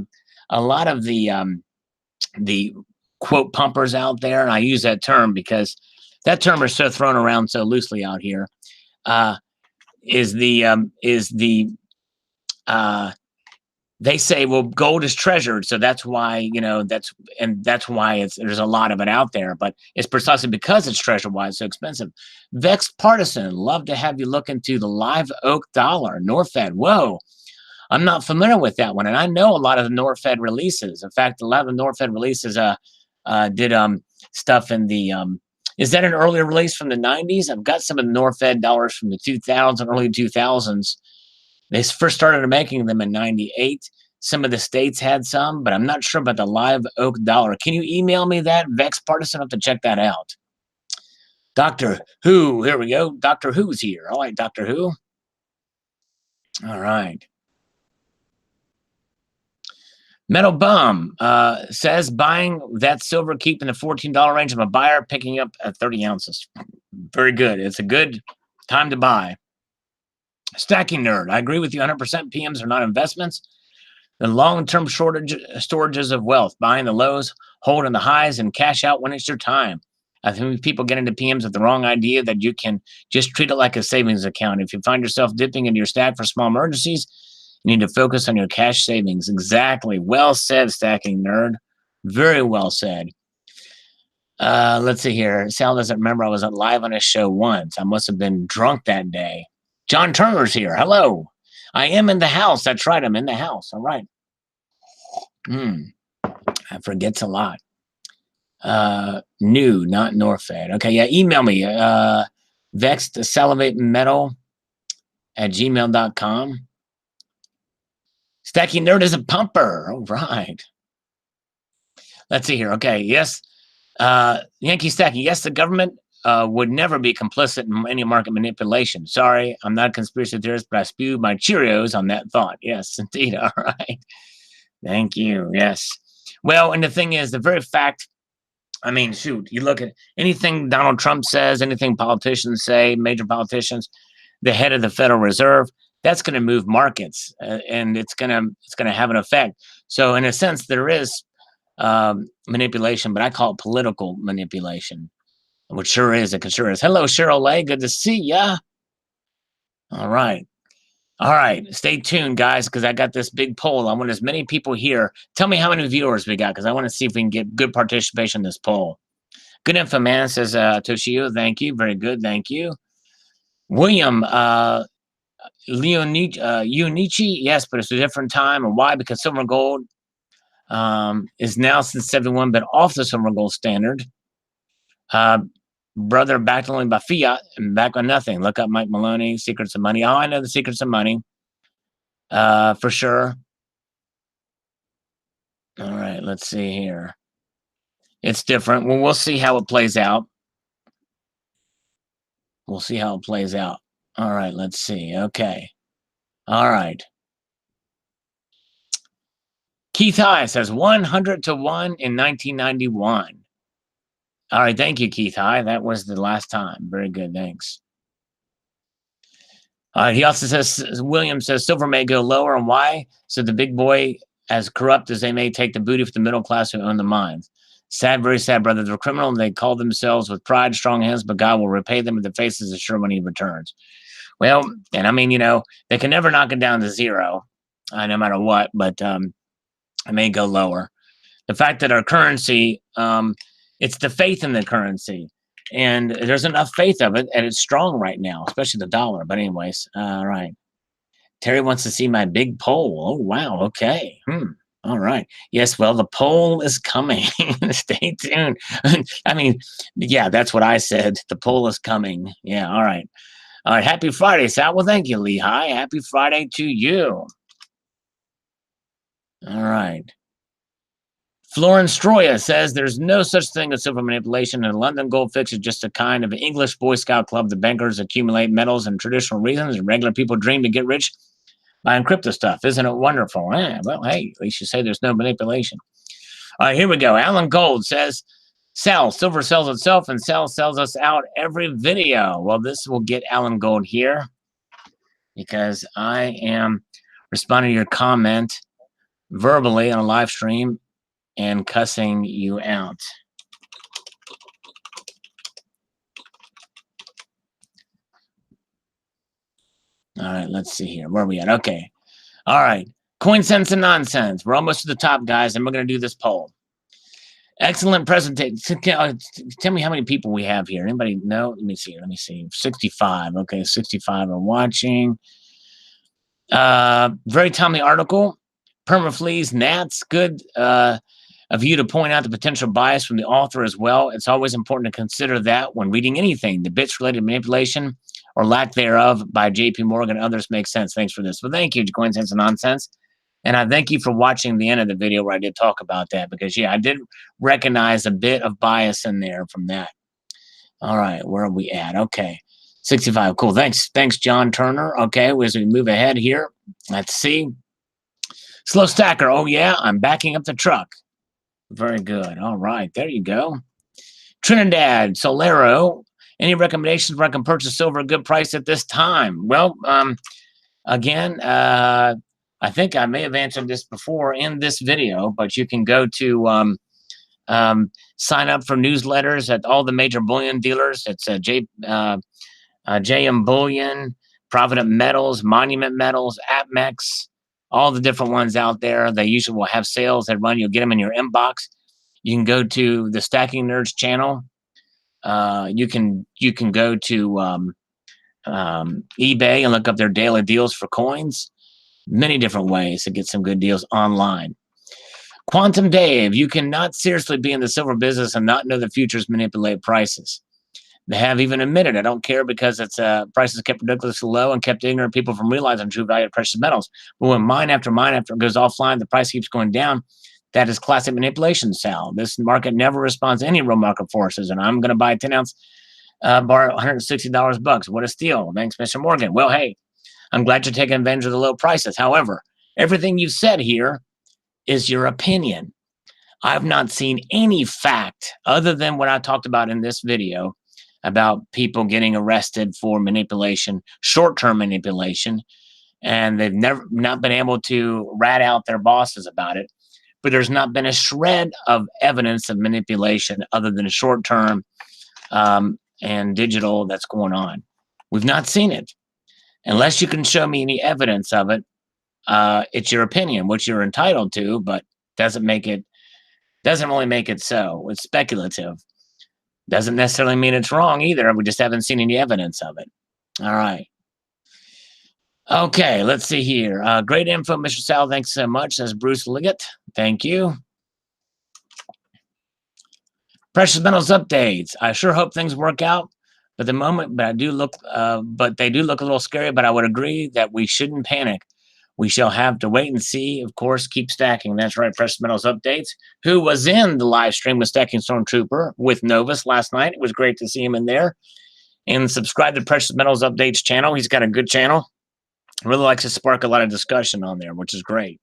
[SPEAKER 1] quote pumpers out there, and I use that term because that term is so thrown around so loosely out here. They say, well, gold is treasured, so that's why, that's why there's a lot of it out there. But it's precisely because it's treasured why it's so expensive. Vexed Partisan, love to have you look into the Live Oak Dollar, NorFed. Whoa, I'm not familiar with that one, and I know a lot of the NorFed releases. In fact, a lot of the NorFed releases did stuff in the is that an earlier release from the 90s? I've got some of the NorFed dollars from the 2000s, early 2000s. They first started making them in 98. Some of the states had some, but I'm not sure about the Live Oak Dollar. Can you email me that? Vex Partisan, I have to check that out. Doctor Who, here we go. Doctor Who's here. All right, Doctor Who. All right. Metal Bum says buying that silver, keeping the $14 range. I'm a buyer, picking up 30 ounces. Very good. It's a good time to buy. Stacking Nerd, I agree with you 100%. PMs are not investments. The long-term storages of wealth, buying the lows, holding the highs, and cash out when it's your time. I think people get into PMs with the wrong idea that you can just treat it like a savings account. If you find yourself dipping into your stack for small emergencies, you need to focus on your cash savings. Exactly. Well said, Stacking Nerd. Very well said. Let's see here. Sal doesn't remember I was live on a show once. I must have been drunk that day. John Turner's here. Hello. I am in the house. That's right. I'm in the house. All right. I forgets a lot. New, not Norfed. Okay, yeah, email me. Vexed Salivate Metal at gmail.com. Stacky Nerd is a pumper. All right. Let's see here. Okay, yes. Yankee Stacky, yes, the government would never be complicit in any market manipulation. Sorry, I'm not a conspiracy theorist, but I spew my Cheerios on that thought. Yes, indeed. All right. Thank you. Yes. Well, and the thing is, the very fact, I mean, shoot, you look at anything Donald Trump says, anything politicians say, major politicians, the head of the Federal Reserve, that's going to move markets, and it's going to have an effect. So, in a sense, there is manipulation, but I call it political manipulation, which sure is. It sure is. Hello, Cheryl Lay. Good to see ya. All right. All right. Stay tuned, guys, because I got this big poll. I want as many people here. Tell me how many viewers we got, because I want to see if we can get good participation in this poll. Good info, man, says Toshio. Thank you. Very good. Thank you. William Unici. Yes, but it's a different time. And why? Because silver and gold is now since 71, but off the silver and gold standard. Brother backed only by fiat and back on nothing. Look up Mike Maloney, Secrets of Money. Oh, I know the Secrets of Money. For sure. All right, let's see here. It's different. Well, we'll see how it plays out. We'll see how it plays out. All right, let's see. Okay. All right. Keith High says 100 to 1 in 1991. All right, thank you, Keith High. That was the last time. Very good, thanks. All right, he also says, William says, silver may go lower, and why? So the big boy, as corrupt as they may, take the booty for the middle class who own the mines. Sad, very sad, brother. They're criminal, and they call themselves with pride, strong hands, but God will repay them in the faces of sure when he returns. Well, and I mean, you know, they can never knock it down to zero, no matter what, but it may go lower. The fact that our currency, it's the faith in the currency, and there's enough faith of it, and it's strong right now, especially the dollar. But anyways, all right. Terry wants to see my big poll. Oh, wow. Okay. All right. Yes, well, the poll is coming. Stay tuned. I mean, yeah, that's what I said. The poll is coming. Yeah, all right. All right, happy Friday, Sal. Well, thank you, Lehigh. Happy Friday to you. All right. Florence Stroya says there's no such thing as silver manipulation, and London Gold Fix is just a kind of English Boy Scout club. The bankers accumulate metals and traditional reasons, and regular people dream to get rich buying crypto stuff. Isn't it wonderful? Well, hey, at least you say there's no manipulation. All right, here we go. Alan Gold says, Sal, silver sells itself, and Sal sells us out every video. Well, this will get Alan Gold here because I am responding to your comment verbally on a live stream and cussing you out. All right, let's see here. Where are we at? Okay. All right. Coin sense and nonsense. We're almost to the top, guys, and we're going to do this poll. Excellent presentation. Tell me how many people we have here. Anybody know? Let me see. 65. Okay, 65 are watching. Very timely article. Permafleas, gnats. Good of you to point out the potential bias from the author as well. It's always important to consider that when reading anything. The bits-related manipulation or lack thereof by J.P. Morgan and others makes sense. Thanks for this. Well, thank you, Coinsense and Nonsense. And I thank you for watching the end of the video where I did talk about that because, yeah, I did recognize a bit of bias in there from that. All right, where are we at? Okay, 65. Cool. Thanks, John Turner. Okay, as we move ahead here, let's see. Slow Stacker. Oh, yeah, I'm backing up the truck. Very good. All right, there you go. Trinidad Solero. Any recommendations where I can purchase silver at a good price at this time? Well, again, I think I may have answered this before in this video, but you can go to sign up for newsletters at all the major bullion dealers. It's JM Bullion, Provident Metals, Monument Metals, APMEX, all the different ones out there. They usually will have sales that run. You'll get them in your inbox. You can go to the Stacking Nerds channel. You can go to eBay and look up their daily deals for coins. Many different ways to get some good deals online. Quantum Dave, you cannot seriously be in the silver business and not know the futures manipulate prices. They have even admitted, I don't care because it's prices kept ridiculously low and kept ignorant people from realizing true value of precious metals. But when mine after it goes offline, the price keeps going down. That is classic manipulation, Sal. This market never responds to any real market forces. And I'm going to buy a 10-ounce bar at $160 bucks. What a steal. Thanks, Mr. Morgan. Well, hey, I'm glad you're taking advantage of the low prices. However, everything you've said here is your opinion. I've not seen any fact other than what I talked about in this video about people getting arrested for manipulation, short-term manipulation, and they've not been able to rat out their bosses about it. But there's not been a shred of evidence of manipulation other than short-term and digital that's going on. We've not seen it. Unless you can show me any evidence of it, it's your opinion, which you're entitled to, but doesn't really make it so. It's speculative. Doesn't necessarily mean it's wrong either. We just haven't seen any evidence of it. All right. Okay, let's see here. Great info, Mr. Sal. Thanks so much. Says Bruce Liggett. Thank you. Precious metals updates. I sure hope things work out. But they do look a little scary. But I would agree that we shouldn't panic. We shall have to wait and see. Of course, keep stacking. That's right. Precious metals updates. Who was in the live stream with Stacking Stormtrooper with Novus last night? It was great to see him in there. And subscribe to Precious Metals Updates channel. He's got a good channel. Really likes to spark a lot of discussion on there, which is great.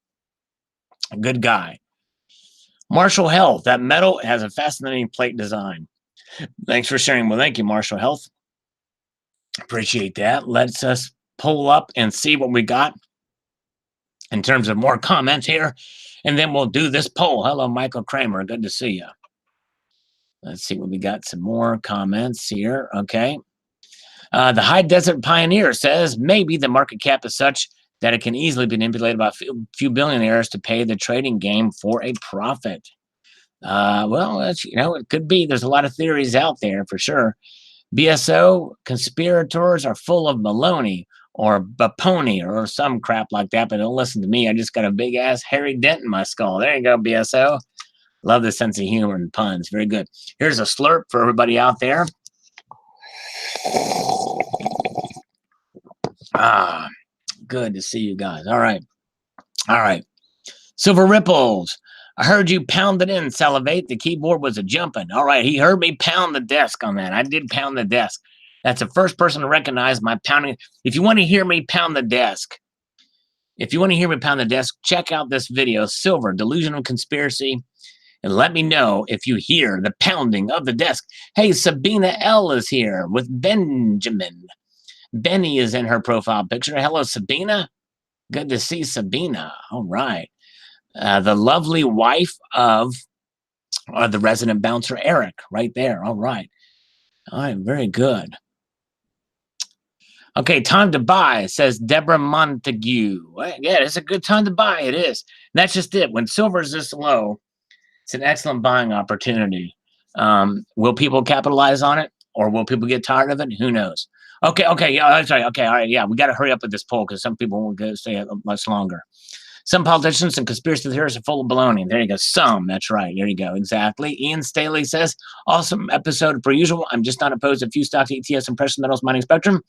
[SPEAKER 1] A good guy. Marshall Health. That metal has a fascinating plate design. Thanks for sharing. Well, thank you, Marshall Health. Appreciate that. Let's us pull up and see what we got in terms of more comments here. And then we'll do this poll. Hello, Michael Kramer. Good to see you. Let's see what we got. Some more comments here. Okay. The High Desert Pioneer says maybe the market cap is such that it can easily be manipulated by a few billionaires to pay the trading game for a profit. Well, it could be. There's a lot of theories out there for sure. BSO conspirators are full of baloney or baponi or some crap like that, but don't listen to me. I just got a big ass hairy dent in my skull. There you go, BSO. Love the sense of humor and puns. Very good. Here's a slurp for everybody out there. Good to see you guys. All right. Silver Ripples. I heard you pound it in, Salivate. The keyboard was a jumping. All right. He heard me pound the desk on that. I did pound the desk. That's the first person to recognize my pounding. If you want to hear me pound the desk, check out this video, Silver, Delusion and Conspiracy, and let me know if you hear the pounding of the desk. Hey, Sabina L is here with Benjamin. Benny is in her profile picture. Hello, Sabina. Good to see Sabina. All right. The lovely wife of the resident bouncer, Eric, right there. All right. Very good. Okay, time to buy, says Deborah Montague. Yeah, it's a good time to buy. It is. That's just it. When silver is this low, it's an excellent buying opportunity. Will people capitalize on it, or will people get tired of it? Who knows? Okay, yeah, that's right. Okay, all right, yeah, we got to hurry up with this poll because some people won't stay much longer. Some politicians and conspiracy theorists are full of baloney. There you go. Some, that's right. There you go. Exactly. Ian Staley says, awesome episode per usual. I'm just not opposed to a few stocks, ETFs, and precious metals mining spectrum.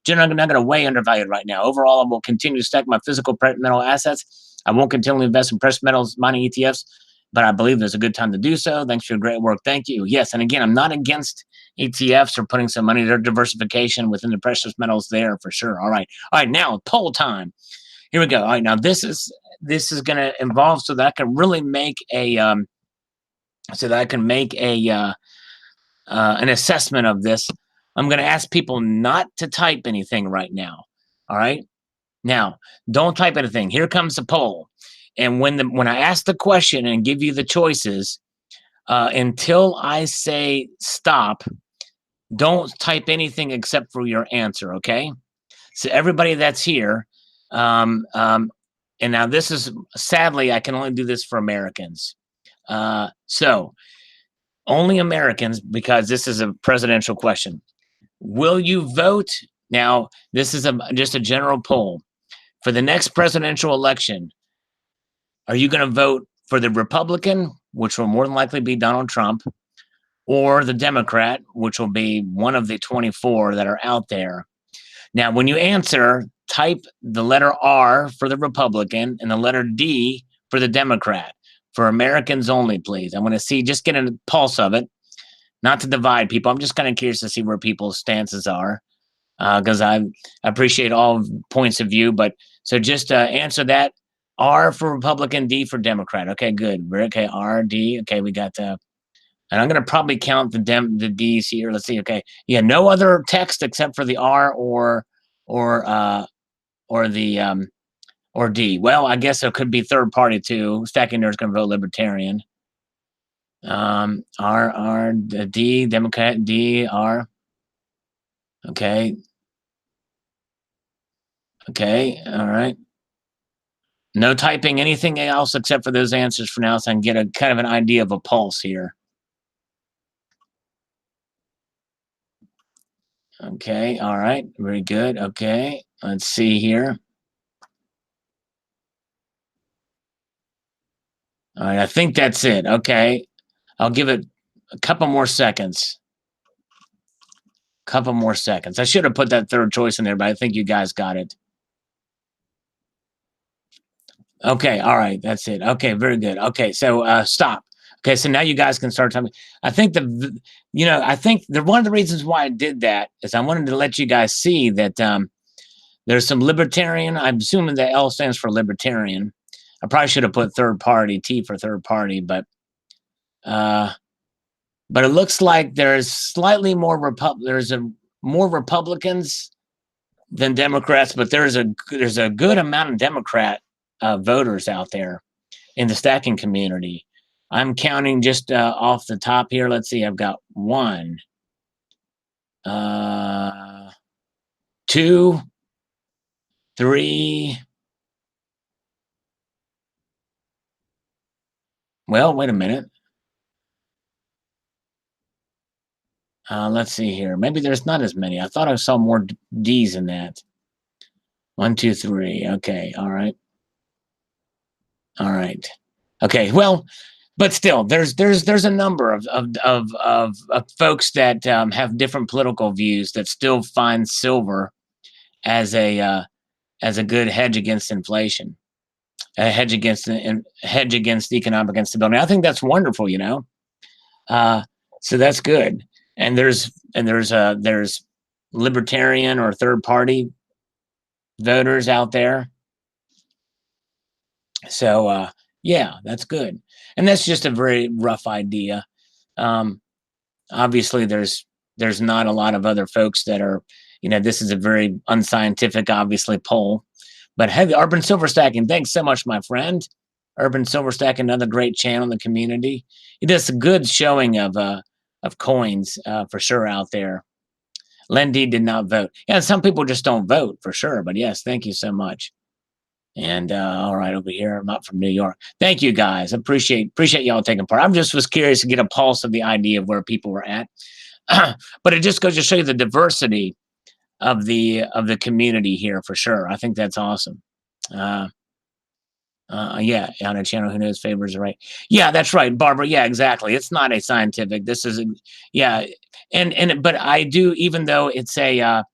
[SPEAKER 1] Generally, I'm not going to way undervalued right now. Overall, I will continue to stack my physical metal assets. I won't continue to invest in precious metals mining ETFs, but I believe there's a good time to do so. Thanks for your great work. Thank you. Yes, and again, I'm not against ETFs or putting some money there. Diversification within the precious metals there for sure. All right, now poll time. Here we go. All right, now this is going to involve so that I can really make an assessment of this. I'm going to ask people not to type anything right now. All right, now don't type anything. Here comes the poll, and when I ask the question and give you the choices, until I say stop, don't type anything except for your answer. Okay, so everybody that's here. And now this is, sadly, I can only do this for Americans. So only Americans, because this is a presidential question. Will you vote? Now, this is just a general poll. For the next presidential election, are you going to vote for the Republican, which will more than likely be Donald Trump, or the Democrat, which will be one of the 24 that are out there. Now, when you answer, type the letter R for the Republican and the letter D for the Democrat. For Americans only, please. I want to see, just get a pulse of it, not to divide people. I'm just kind of curious to see where people's stances are, because I appreciate all points of view. But so just answer that. R for Republican, D for Democrat. Okay, good. Okay, R, D. Okay, we got and I'm going to probably count the D's here. Let's see. Okay, yeah, no other text except for the R or the or D. Well, I guess it could be third party too. Stacking Nerd's going to vote Libertarian. R, D, Democrat, D, R. Okay. Okay. All right. No typing anything else except for those answers for now, so I can get a kind of an idea of a pulse here. Okay. All right. Very good. Okay. Let's see here. All right. I think that's it. Okay. I'll give it a couple more seconds. Couple more seconds. I should have put that third choice in there, but I think you guys got it. Okay, all right, that's it. Okay, very good. Okay, so stop. Okay, so now you guys can start telling me. I think I think one of the reasons why I did that is I wanted to let you guys see that there's some libertarian. I'm assuming that L stands for libertarian. I probably should have put third party, T for third party, but it looks like there's slightly more more Republicans than Democrats, but there's a good amount of Democrat voters out there in the stacking community. I'm counting just off the top here. Let's see. I've got 1, 2, 3. Well, wait a minute. Let's see here. Maybe there's not as many. I thought I saw more D's in that. 1, 2, 3. Okay. All right. All right. Okay. Well, but still, there's a number of folks that have different political views that still find silver as a good hedge against inflation, a hedge against economic instability. I think that's wonderful, so that's good. And there's libertarian or third party voters out there. So yeah, that's good. And that's just a very rough idea. Obviously, there's not a lot of other folks that are, this is a very unscientific, obviously, poll. But heavy Urban Silver Stacking, thanks so much, my friend. Urban Silver Stacking, another great channel in the community. It does a good showing of coins for sure out there. Lendy did not vote. Yeah, some people just don't vote for sure. But yes, thank you so much. And all right, over here, I'm not from New York. Thank you guys. Appreciate y'all taking part. I just was curious to get a pulse of the idea of where people were at. But it just goes to show you the diversity of the community here for sure. I think that's awesome. Yeah, on a channel who knows favors are right. Yeah, that's right, Barbara. Yeah, exactly. It's not a scientific. This is yeah, but I do, even though it's a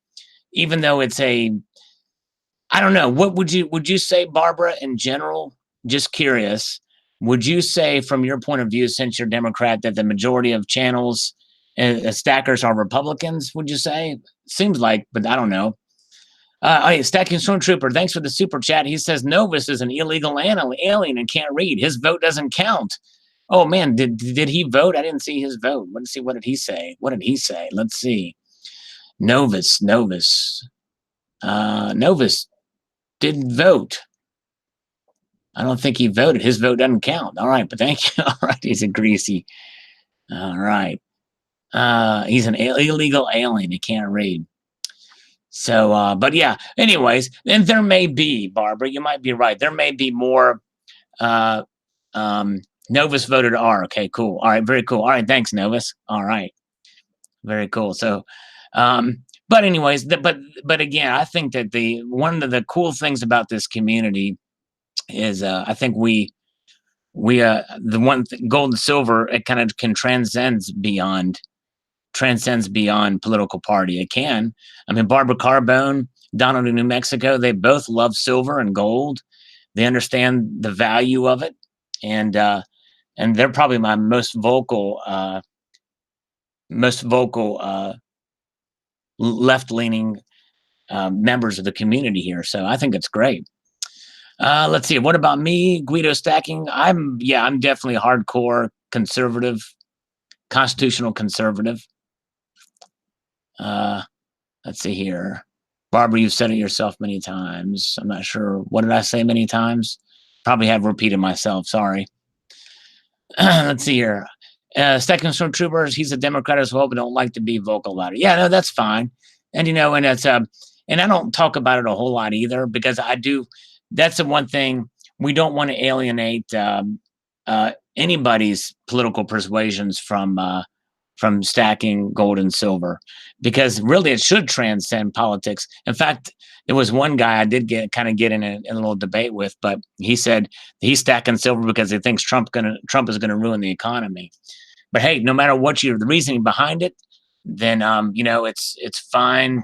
[SPEAKER 1] I don't know. What would you say, Barbara, in general? Just curious. Would you say, from your point of view, since you're Democrat, that the majority of channels stackers are Republicans? Would you say? Seems like, but I don't know. Stacking Stormtrooper, thanks for the super chat. He says Novus is an illegal alien and can't read. His vote doesn't count. Oh man, did he vote? I didn't see his vote. Let's see. What did he say? Let's see. Novus didn't vote. I don't think he voted. His vote doesn't count. All right, but thank you. All right, he's a greasy. All right. He's an illegal alien. He can't read. So, but yeah, anyways, and there may be, Barbara, you might be right. There may be more. Novus voted R. Okay, cool. All right, very cool. All right, thanks, Novus. All right, very cool. So, but anyways, but again, I think that one of the cool things about this community is I think we the one gold and silver, it kind of can transcends beyond political party. It can. I mean, Barbara Carbone, Donald in New Mexico, they both love silver and gold. They understand the value of it, and they're probably my most vocal left-leaning members of the community here. So I think it's great. Let's see. What about me, Guido Stacking? I'm definitely hardcore conservative, constitutional conservative. Let's see here. Barbara, you've said it yourself many times. I'm not sure. What did I say many times? Probably have repeated myself. Sorry. Let's see here. Stacking Stormtroopers, he's a Democrat as well, but don't like to be vocal about it. Yeah, no, that's fine. And, and it's, and I don't talk about it a whole lot either, because that's the one thing, we don't want to alienate anybody's political persuasions from stacking gold and silver, because really it should transcend politics. In fact, there was one guy I did get in a little debate with, but he said he's stacking silver because he thinks Trump is gonna ruin the economy. But hey, no matter what the reasoning behind it, then it's fine.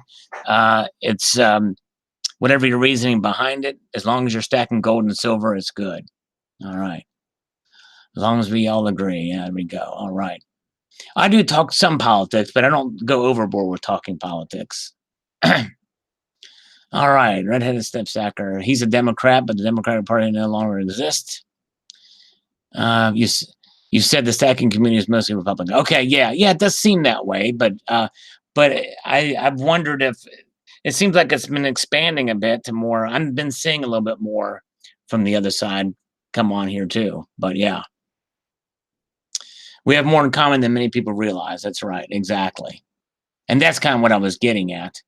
[SPEAKER 1] It's whatever your reasoning behind it, as long as you're stacking gold and silver, it's good. All right. As long as we all agree. Yeah, there we go. All right. I do talk some politics, but I don't go overboard with talking politics. All right, redheaded step stacker. He's a Democrat, but the Democratic Party no longer exists. You said the stacking community is mostly Republican. Okay, yeah, it does seem that way, but I've wondered if it seems like it's been expanding a bit to more. I've been seeing a little bit more from the other side come on here too. But yeah. We have more in common than many people realize. That's right. Exactly. And that's kind of what I was getting at.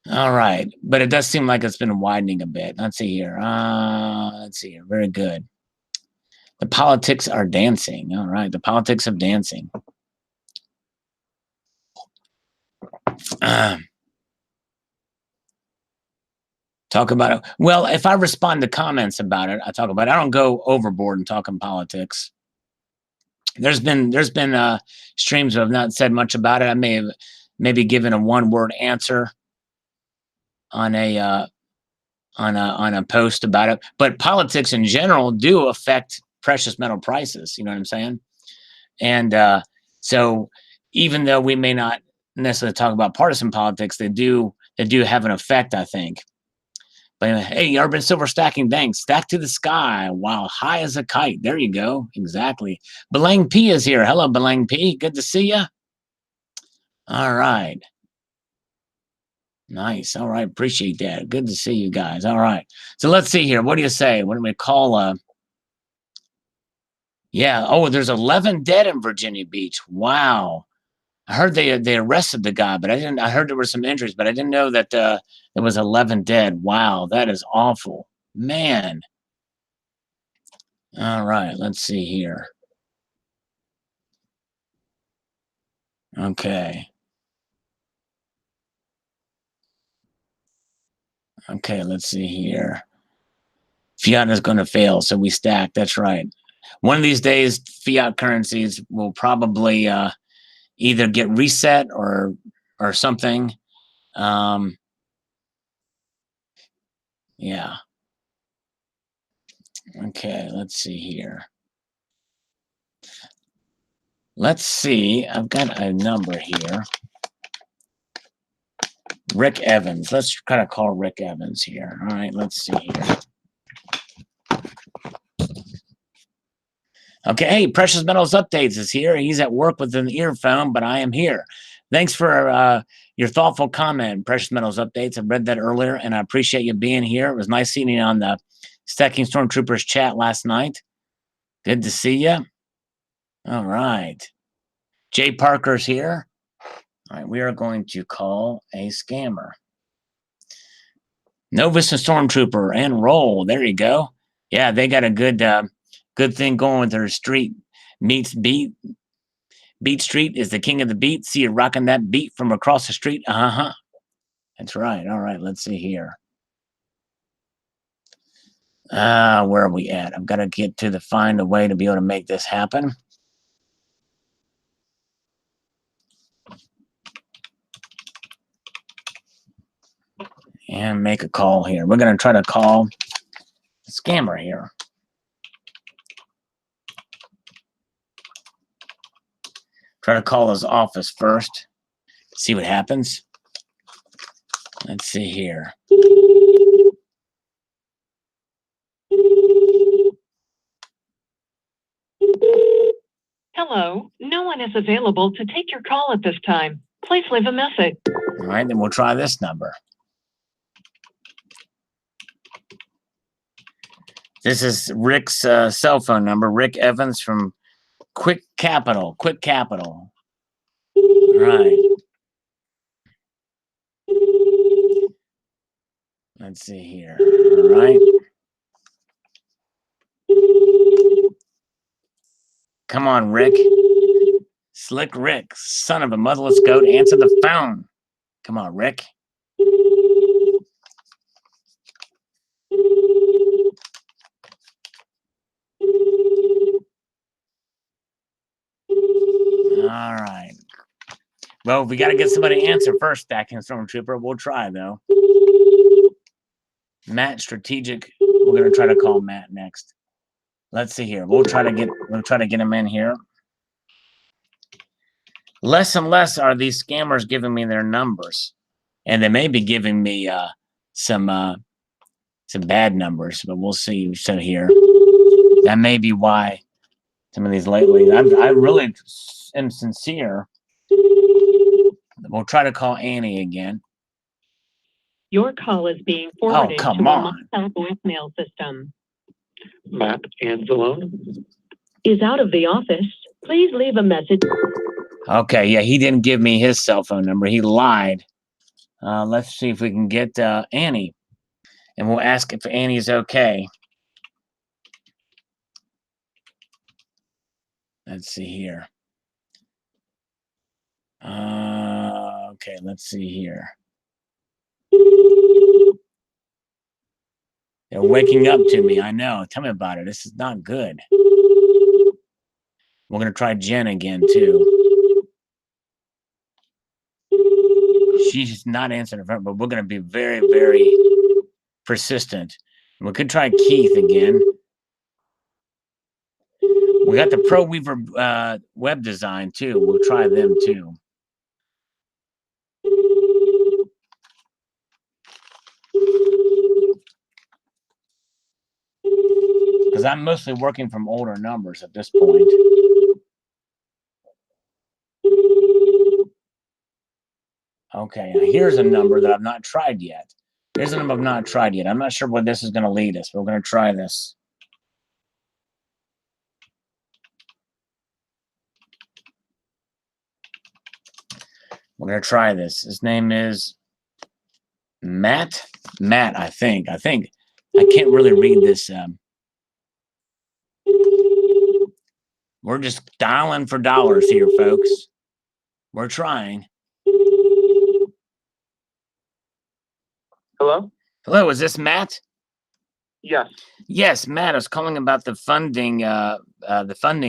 [SPEAKER 1] All right. But it does seem like it's been widening a bit. Let's see here. Very good. The politics are dancing. All right. The politics of dancing. Talk about it. Well, if I respond to comments about it, I talk about it. I don't go overboard and talking politics. There's been streams who have not said much about it. I may have maybe given a one-word answer on a post about it. But politics in general do affect precious metal prices. You know what I'm saying? And so even though we may not necessarily talk about partisan politics, they do have an effect, I think. But hey, urban silver stacking, thanks. Stack to the sky while high as a kite. There you go. Exactly. Belang P is here. Hello, Belang P. Good to see you. All right. Nice. All right. Appreciate that. Good to see you guys. All right. So let's see here. What do you say? What do we call yeah. Oh, there's 11 dead in Virginia Beach. Wow. I heard they arrested the guy, but I heard there were some injuries, but I didn't know that there was 11 dead. Wow, that is awful. Man. All right, let's see here. Okay. Okay, let's see here. Fiat is going to fail, so we stack. That's right. One of these days, fiat currencies will probably either get reset or something. Yeah. Okay, let's see here. Let's see. I've got a number here. Rick Evans. Let's kind of call Rick Evans here. All right, let's see here. Okay, hey, Precious Metals Updates is here. He's at work with an earphone, but I am here. Thanks for your thoughtful comment, Precious Metals Updates. I read that earlier, and I appreciate you being here. It was nice seeing you on the Stacking Stormtroopers chat last night. Good to see you. All right. Jay Parker's here. All right, we are going to call a scammer. Novus and Stormtrooper and roll. There you go. Yeah, they got a good thing going with their street. Meets beat. Beat Street is the king of the beat. See you rocking that beat from across the street. That's right. All right, let's see here. Where are we at? I've got to get to find a way to be able to make this happen. And make a call here. We're going to try to call the scammer here. Try to call his office first. See what happens. Let's see here.
[SPEAKER 2] Hello, no one is available to take your call at this time. Please leave a message.
[SPEAKER 1] All right, then we'll try this number. This is Rick's cell phone number. Rick Evans from Quick Capital. Quick Capital. All right. Let's see here. All right. Come on, Rick. Slick Rick, son of a motherless goat, answer the phone. Come on, Rick. All right. Well, we got to get somebody to answer first, Stacking Stormtrooper. We'll try, though. Matt Strategic. We're going to try to call Matt next. Let's see here. We'll try to get him in here. Less and less are these scammers giving me their numbers, and they may be giving me some bad numbers, but we'll see. So here, that may be why some of these lately. I really am sincere. We'll try to call Annie again.
[SPEAKER 2] Your call is being forwarded to our voicemail system.
[SPEAKER 3] Matt Anzalone
[SPEAKER 2] is out of the office. Please leave a message.
[SPEAKER 1] Okay, yeah, he didn't give me his cell phone number. He lied. Let's see if we can get Annie, and we'll ask if Annie's okay. Let's see here. Okay, let's see here. They're waking up to me. I know. Tell me about it. This is not good. We're going to try Jen again, too. She's not answering her phone, but we're going to be very, very persistent. We could try Keith again. We got the Pro Weaver web design, too. We'll try them, too. Because I'm mostly working from older numbers at this point. Okay, now here's a number that I've not tried yet. Here's a number I've not tried yet. I'm not sure where this is going to lead us, but we're going to try this. We're going to try this. His name is Matt. Matt, I think. I can't really read this. We're just dialing for dollars here, folks. We're trying.
[SPEAKER 3] Hello?
[SPEAKER 1] Hello, is this Matt?
[SPEAKER 3] Yes.
[SPEAKER 1] Yes, Matt. I was calling about the funding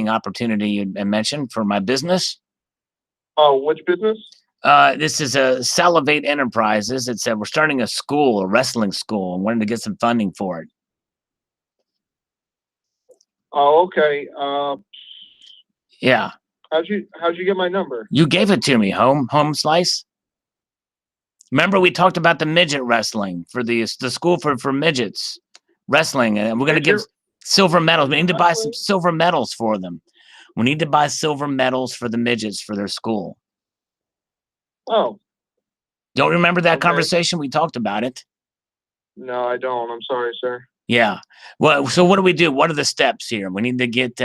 [SPEAKER 1] opportunity you mentioned for my business.
[SPEAKER 3] Oh, which business?
[SPEAKER 1] This is a Salivate Enterprises. It's we're starting a school, a wrestling school, and wanted to get some funding for it.
[SPEAKER 3] Oh, okay.
[SPEAKER 1] Yeah.
[SPEAKER 3] How'd you get my number?
[SPEAKER 1] You gave it to me, Home Slice. Remember we talked about the midget wrestling for the school for midgets wrestling, and we're gonna give silver medals. We need to buy some silver medals for them. We need to buy silver medals for the midgets for their school.
[SPEAKER 3] Oh.
[SPEAKER 1] Don't remember that conversation? We talked about it.
[SPEAKER 3] No, I don't. I'm sorry, sir.
[SPEAKER 1] Yeah. Well, so what do we do? What are the steps here? We need to get.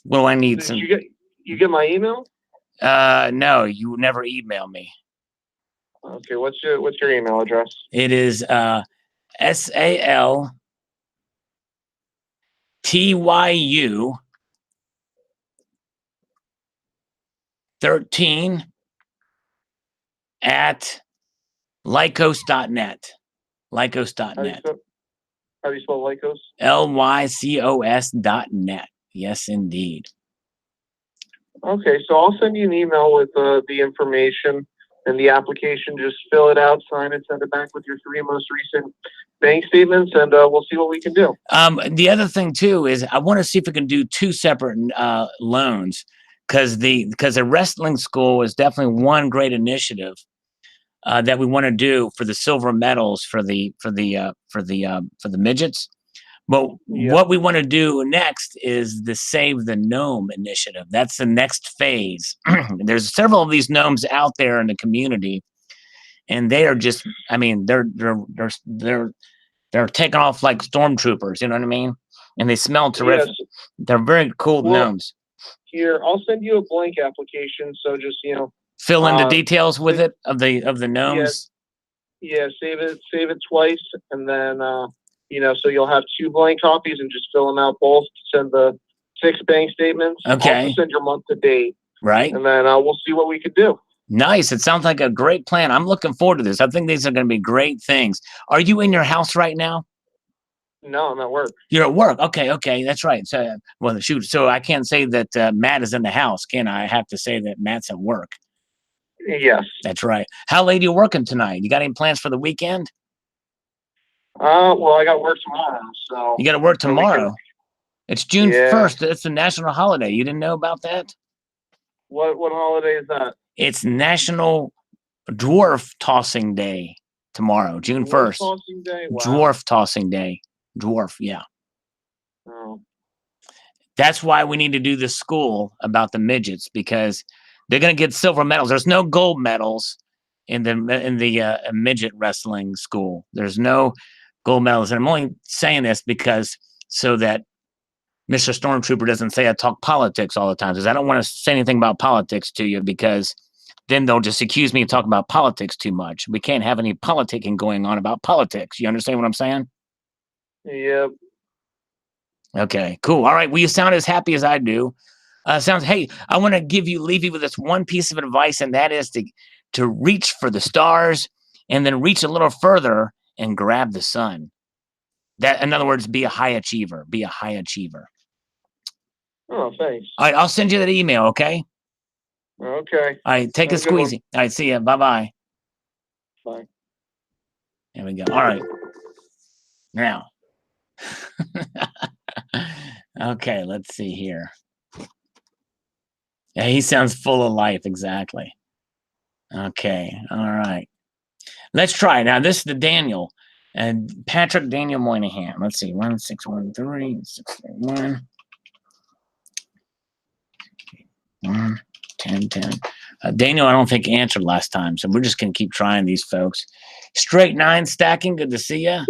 [SPEAKER 1] What do I need?
[SPEAKER 3] You get my email?
[SPEAKER 1] No, you never email me.
[SPEAKER 3] Okay, what's your email address?
[SPEAKER 1] It is SALTYU 13 at lycos.net. Lycos.net.
[SPEAKER 3] How do you spell Lycos?
[SPEAKER 1] Lycos.net. Yes, indeed.
[SPEAKER 3] Okay, so I'll send you an email with the information and the application. Just fill it out, sign it, send it back with your 3 most recent bank statements, and we'll see what we can do.
[SPEAKER 1] The other thing too is I want to see if we can do 2 separate loans, because the wrestling school is definitely one great initiative that we want to do for the silver medals for the midgets. But what we want to do next is the Save the Gnome initiative. That's the next phase. There's several of these gnomes out there in the community, and they are just, I mean, they're taking off like stormtroopers. You know what I mean? And they smell terrific.
[SPEAKER 3] Yes.
[SPEAKER 1] They're very cool gnomes.
[SPEAKER 3] Here, I'll send you a blank application. So just
[SPEAKER 1] fill in the details with it of the gnomes.
[SPEAKER 3] Yeah, save it twice, and then so you'll have 2 blank copies, and just fill them out both. Send the 6 bank statements.
[SPEAKER 1] Okay.
[SPEAKER 3] Also send your month to date.
[SPEAKER 1] Right.
[SPEAKER 3] And then we'll see what we could do.
[SPEAKER 1] Nice. It sounds like a great plan. I'm looking forward to this. I think these are going to be great things. Are you in your house right now?
[SPEAKER 3] No, I'm at work.
[SPEAKER 1] You're at work. Okay, that's right. So, well, shoot. So I can't say that Matt is in the house, can I? I have to say that Matt's at work.
[SPEAKER 3] Yes.
[SPEAKER 1] That's right. How late are you working tonight? You got any plans for the weekend?
[SPEAKER 3] Well, I got work tomorrow, so.
[SPEAKER 1] You got to work tomorrow. It's June 1st. It's a national holiday. You didn't know about that?
[SPEAKER 3] What holiday is that?
[SPEAKER 1] It's National Dwarf Tossing Day tomorrow, June 1st.
[SPEAKER 3] Tossing Day? Wow.
[SPEAKER 1] Dwarf Tossing Day. Dwarf, yeah.
[SPEAKER 3] Oh.
[SPEAKER 1] That's why we need to do this school about the midgets, because they're going to get silver medals. There's no gold medals in the midget wrestling school. There's no gold medals. And I'm only saying this because so that Mr. Stormtrooper doesn't say I talk politics all the time, because I don't want to say anything about politics to you, because then they'll just accuse me of talking about politics too much. We can't have any politicking going on about politics. You understand what I'm saying?
[SPEAKER 3] Yep.
[SPEAKER 1] Okay, cool. All right. Well, you sound as happy as I do. Hey, I want to leave you with this one piece of advice, and that is to reach for the stars and then reach a little further and grab the sun. That, in other words, be a high achiever. Be a high achiever.
[SPEAKER 3] Oh, thanks.
[SPEAKER 1] All right, I'll send you that email, okay?
[SPEAKER 3] Okay.
[SPEAKER 1] All right, take a squeezy. All right, see ya. Bye-bye.
[SPEAKER 3] Bye.
[SPEAKER 1] There we go. All right. Now. Okay, let's see here. Yeah, he sounds full of life, exactly. Okay, all right. Let's try it. Now, this is the Daniel. And Patrick Daniel Moynihan. Let's see. 1613 631 1010. Daniel, I don't think answered last time, so we're just going to keep trying these folks. Straight 9 stacking. Good to see you.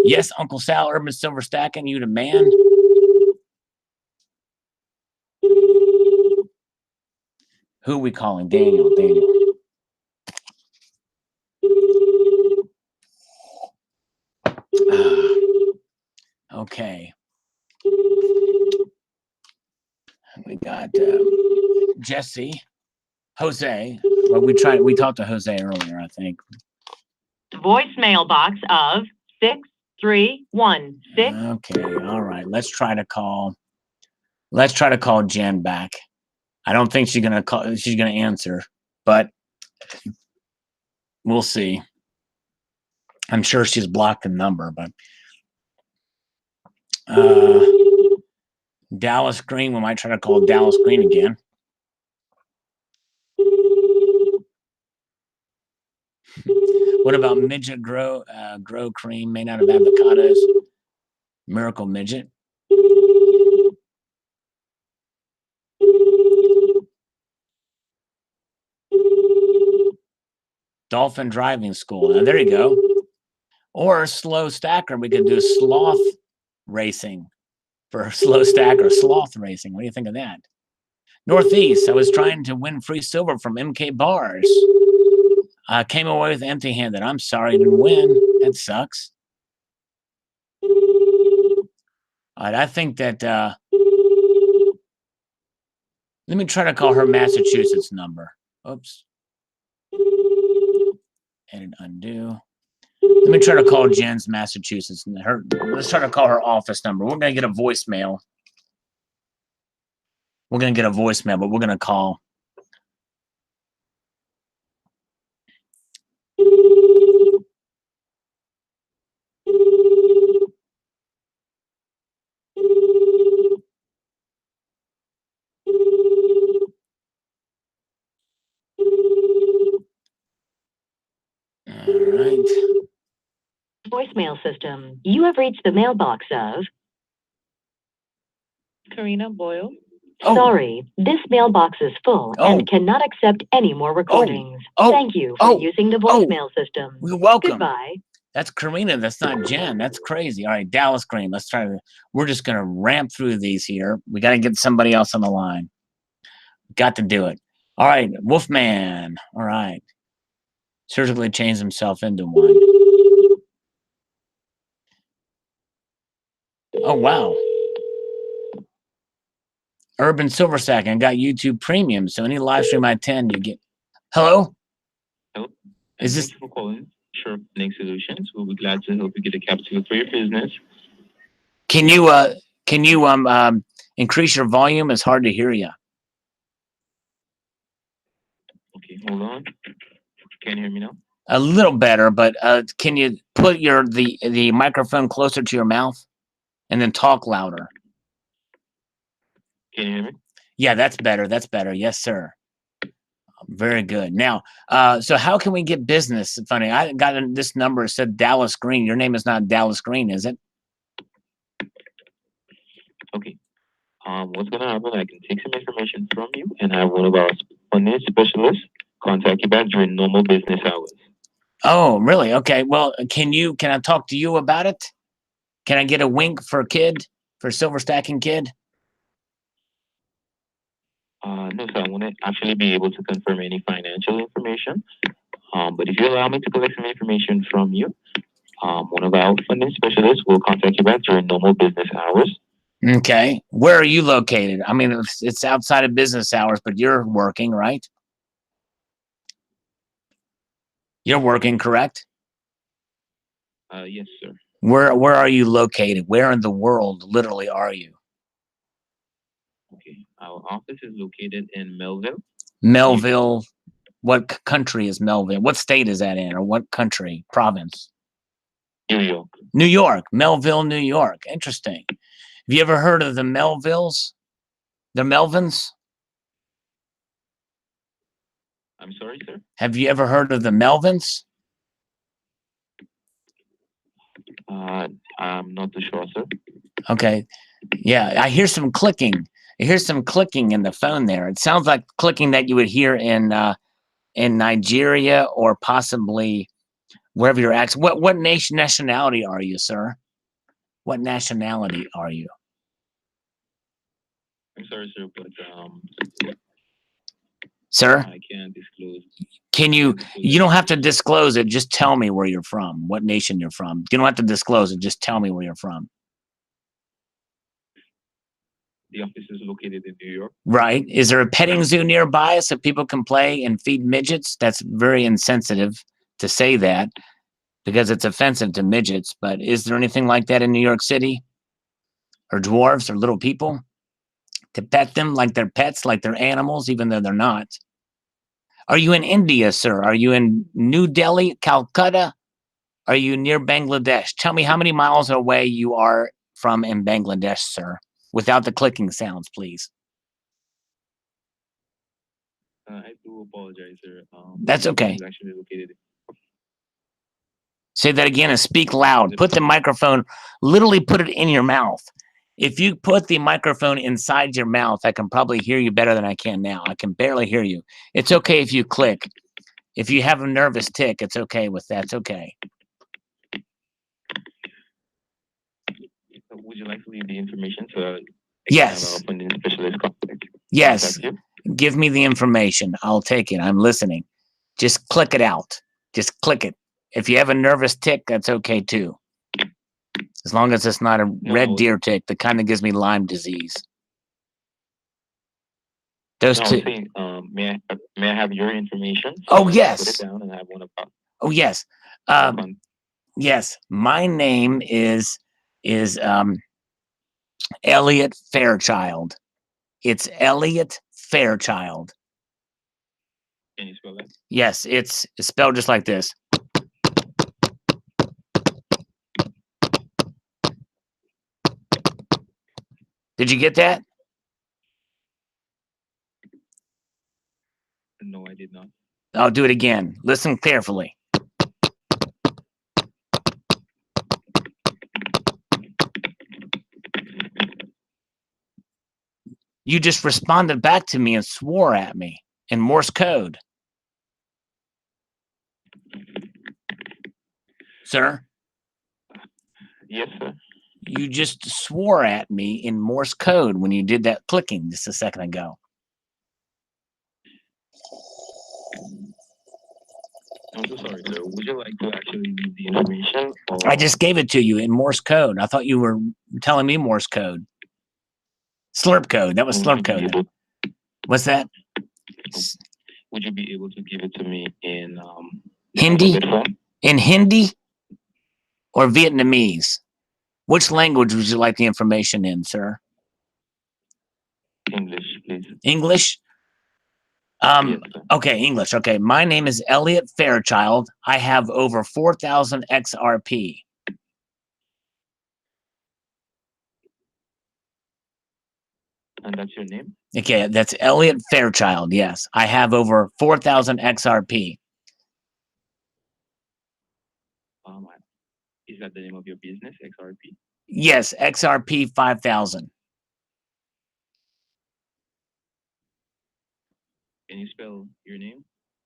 [SPEAKER 1] Yes, Uncle Sal, Urban Silver stacking. You the man. Who are we calling? Daniel. Okay. We got Jesse, Jose. Well, we talked to Jose earlier, I think.
[SPEAKER 2] Voicemail box of 6316.
[SPEAKER 1] Okay, all right. Let's try to call Jen back. I don't think she's gonna call. She's gonna answer, but we'll see. I'm sure she's blocked the number, but Dallas Green. We might try to call Dallas Green again. What about midget grow cream made out of avocados? Miracle midget. Dolphin driving school. Now, there you go. Or slow stacker. We could do sloth racing for slow stacker. Sloth racing. What do you think of that? Northeast. I was trying to win free silver from MK Bars. I came away with empty-handed. I'm sorry I didn't win. That sucks. All right, I think that let me try to call her Massachusetts number. Oops. Edit, undo. Let me try to call Jen's Massachusetts. Let's try to call her office number. We're going to get a voicemail. We're going to get a voicemail, but we're going to call. All right.
[SPEAKER 2] Voicemail system. You have reached the mailbox of Karina Boyle.
[SPEAKER 1] Oh.
[SPEAKER 2] Sorry, this mailbox is full and cannot accept any more recordings. Thank you for using the voicemail system.
[SPEAKER 1] You're welcome.
[SPEAKER 2] Goodbye.
[SPEAKER 1] That's Karina. That's not Jen. That's crazy. All right, Dallas Green. Let's try to. We're just going to ramp through these here. We got to get somebody else on the line. Got to do it. All right, Wolfman. All right. Surgically changed himself into one. Oh, wow. Urban Silversack. I got YouTube Premium, so any live stream I attend, you get. Hello?
[SPEAKER 4] Hello.
[SPEAKER 1] Is this?
[SPEAKER 4] Thank you for calling Sharp Link Solutions. We'll be glad to help you get a capital for your business.
[SPEAKER 1] Can you increase your volume? It's hard to hear you.
[SPEAKER 4] Okay, hold on. Can you hear me now?
[SPEAKER 1] A little better, but can you put the microphone closer to your mouth and then talk louder?
[SPEAKER 4] Can you hear me?
[SPEAKER 1] Yeah, that's better. That's better. Yes, sir. Very good. Now, so how can we get business? Funny, I got this number. It said Dallas Green. Your name is not Dallas Green, is it?
[SPEAKER 4] Okay. What's gonna happen? I can take some information from you and have one of our funding specialists contact you back during normal business hours.
[SPEAKER 1] Oh, really? Okay. Well, can I talk to you about it? Can I get a wink for Silver Stacking Kid?
[SPEAKER 4] No, sir. I want to actually be able to confirm any financial information. But if you allow me to collect some information from you, one of our funding specialists will contact you back during normal business hours.
[SPEAKER 1] Okay. Where are you located? I mean, it's outside of business hours, but you're working, right? You're working, correct?
[SPEAKER 4] Yes, sir.
[SPEAKER 1] Where are you located? Where in the world, literally, are you?
[SPEAKER 4] Okay. Our office is located in Melville.
[SPEAKER 1] Melville. What country is Melville? What state is that in, or what country, province?
[SPEAKER 4] New York.
[SPEAKER 1] New York. Melville, New York. Interesting. Have you ever heard of the Melvilles? The Melvins?
[SPEAKER 4] I'm sorry, sir?
[SPEAKER 1] Have you ever heard of the Melvins?
[SPEAKER 4] I'm not too sure, sir.
[SPEAKER 1] Okay. Yeah, I hear some clicking. I hear some clicking in the phone there. It sounds like clicking that you would hear in Nigeria or possibly wherever you're at. What nationality are you, sir? What nationality are you?
[SPEAKER 4] I'm sorry, sir, but
[SPEAKER 1] Sir?
[SPEAKER 4] I can't disclose.
[SPEAKER 1] You don't have to disclose it. Just tell me where you're from, what nation you're from. You don't have to disclose it. Just tell me where you're from.
[SPEAKER 4] The office is located in New York.
[SPEAKER 1] Right. Is there a petting zoo nearby so people can play and feed midgets? That's very insensitive to say that because it's offensive to midgets. But is there anything like that in New York City? Or dwarves or little people? To pet them like they're pets, like they're animals, even though they're not. Are you in India, sir? Are you in New Delhi, Calcutta? Are you near Bangladesh? Tell me how many miles away you are from in Bangladesh, sir, without the clicking sounds, please.
[SPEAKER 4] I do apologize, sir.
[SPEAKER 1] That's okay.
[SPEAKER 4] It's actually located.
[SPEAKER 1] Say that again and speak loud. Put the microphone, literally put it in your mouth. If you put the microphone inside your mouth, I can probably hear you better than I can now. I can barely hear you. It's okay if you click. If you have a nervous tick, it's okay with that. It's okay.
[SPEAKER 4] Would you like to leave the information so
[SPEAKER 1] yes.
[SPEAKER 4] Have our funding specialist contact?
[SPEAKER 1] Yes. Give me the information. I'll take it. I'm listening. Just click it out. Just click it. If you have a nervous tick, that's okay too. As long as it's not a red deer tick that kind of gives me Lyme disease. Those two.
[SPEAKER 4] Saying, may I have your information?
[SPEAKER 1] Oh, yes.
[SPEAKER 4] Put it down and have one of our.
[SPEAKER 1] Oh, yes. Yes, my name is Elliot Fairchild. It's Elliot Fairchild.
[SPEAKER 4] Can you spell that?
[SPEAKER 1] Yes, it's spelled just like this. Did you get that?
[SPEAKER 4] No, I did not.
[SPEAKER 1] I'll do it again. Listen carefully. You just responded back to me and swore at me in Morse code. Sir?
[SPEAKER 4] Yes, sir.
[SPEAKER 1] You just swore at me in Morse code when you did that clicking just a second ago.
[SPEAKER 4] I'm so sorry, sir. Would you like to actually read the information? Or...
[SPEAKER 1] I just gave it to you in Morse code. I thought you were telling me Morse code. Slurp code. That was slurp code. What's that?
[SPEAKER 4] Would you be able to give it to me in
[SPEAKER 1] Hindi? In Hindi or Vietnamese? Which language would you like the information in, sir?
[SPEAKER 4] English, please.
[SPEAKER 1] English?
[SPEAKER 4] Yes,
[SPEAKER 1] okay, English. Okay, my name is Elliot Fairchild. I have over 4,000 XRP.
[SPEAKER 4] And that's your name?
[SPEAKER 1] Okay, that's Elliot Fairchild. Yes, I have over 4,000 XRP.
[SPEAKER 4] Is that the name of your business, XRP?
[SPEAKER 1] Yes, XRP 5,000.
[SPEAKER 4] Can you spell your name?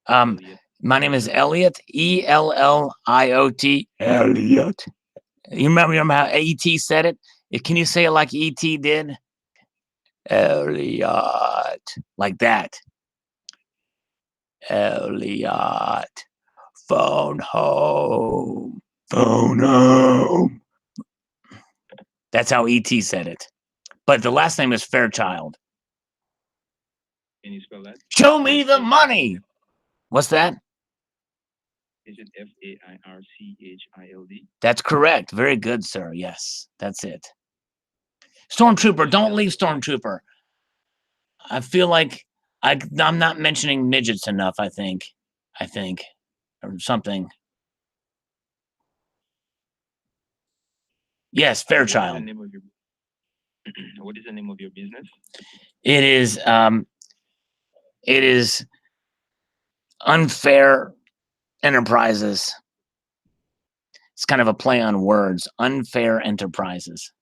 [SPEAKER 1] Elliot. My name is Elliot, E-L-L-I-O-T. Elliot. You remember how E.T. said it? Can you say it like E.T. did? Elliot. Like that. Elliot. Phone home. Phone home. That's how E.T. said it. But the last name is Fairchild.
[SPEAKER 4] Can you spell that?
[SPEAKER 1] Show me the money. What's that?
[SPEAKER 4] Is it Fairchild?
[SPEAKER 1] That's correct. Very good, sir. Yes, that's it. Stormtrooper, don't leave Stormtrooper. I feel like I'm not mentioning midgets enough, I think. Or something. Yes, Fairchild.
[SPEAKER 4] What is the name of your business?
[SPEAKER 1] It is Unfair Enterprises. It's kind of a play on words. Unfair Enterprises.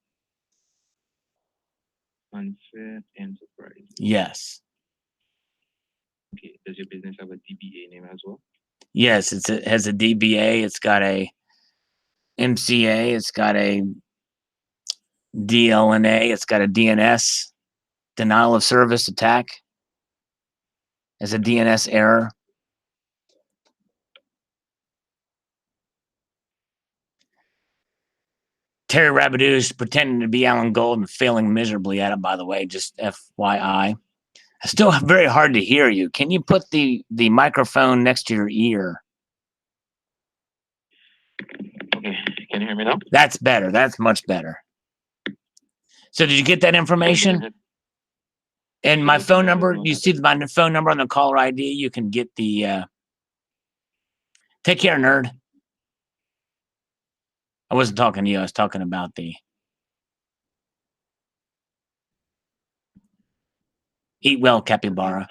[SPEAKER 4] Unfair Enterprises.
[SPEAKER 1] Yes.
[SPEAKER 4] Okay. Does your business have a DBA name as well?
[SPEAKER 1] Yes, it has a DBA. It's got a MCA. It's got a DLNA. It's got a DNS, denial of service attack. As a DNS error. Terry Rabideau is pretending to be Alan Gold and failing miserably at it, by the way, just FYI. It's still very hard to hear you. Can you put the microphone next to your ear?
[SPEAKER 4] Okay, can you hear me now?
[SPEAKER 1] That's better. That's much better. So did you get that information? And my phone number, you see my phone number on the caller ID, you can get the... Take care, nerd. I wasn't talking to you. I was talking about the... Eat well, capybara.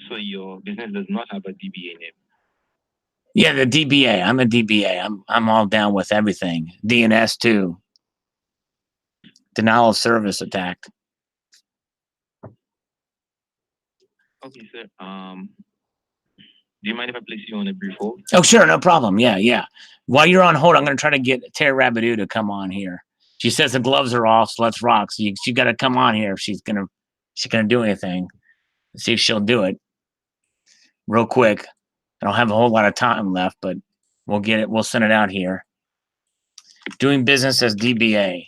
[SPEAKER 4] So your business does not have a DBA name?
[SPEAKER 1] Yeah, the DBA. I'm a DBA. I'm all down with everything. DNS too. Denial of service attack.
[SPEAKER 4] Okay, sir. Do you mind if I place you on a brief hold?
[SPEAKER 1] Oh, sure, no problem. Yeah. While you're on hold, I'm going to try to get Terry Rabideau to come on here. She says the gloves are off, so let's rock. So she got to come on here if she's gonna do anything. Let's see if she'll do it real quick. I don't have a whole lot of time left, but we'll get it. We'll send it out here. Doing business as DBA.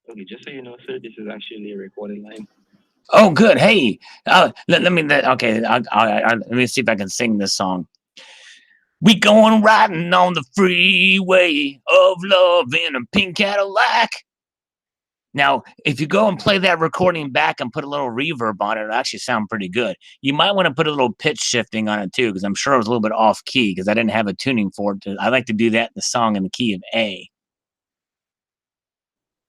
[SPEAKER 4] Okay, just so you know, sir, this is actually a recorded line.
[SPEAKER 1] Oh, good. Hey, let me see if I can sing this song. We going riding on the freeway of love in a pink Cadillac. Now, if you go and play that recording back and put a little reverb on it, it'll actually sound pretty good. You might want to put a little pitch shifting on it too, because I'm sure it was a little bit off key because I didn't have a tuning for it. I like to do that in the song in the key of A.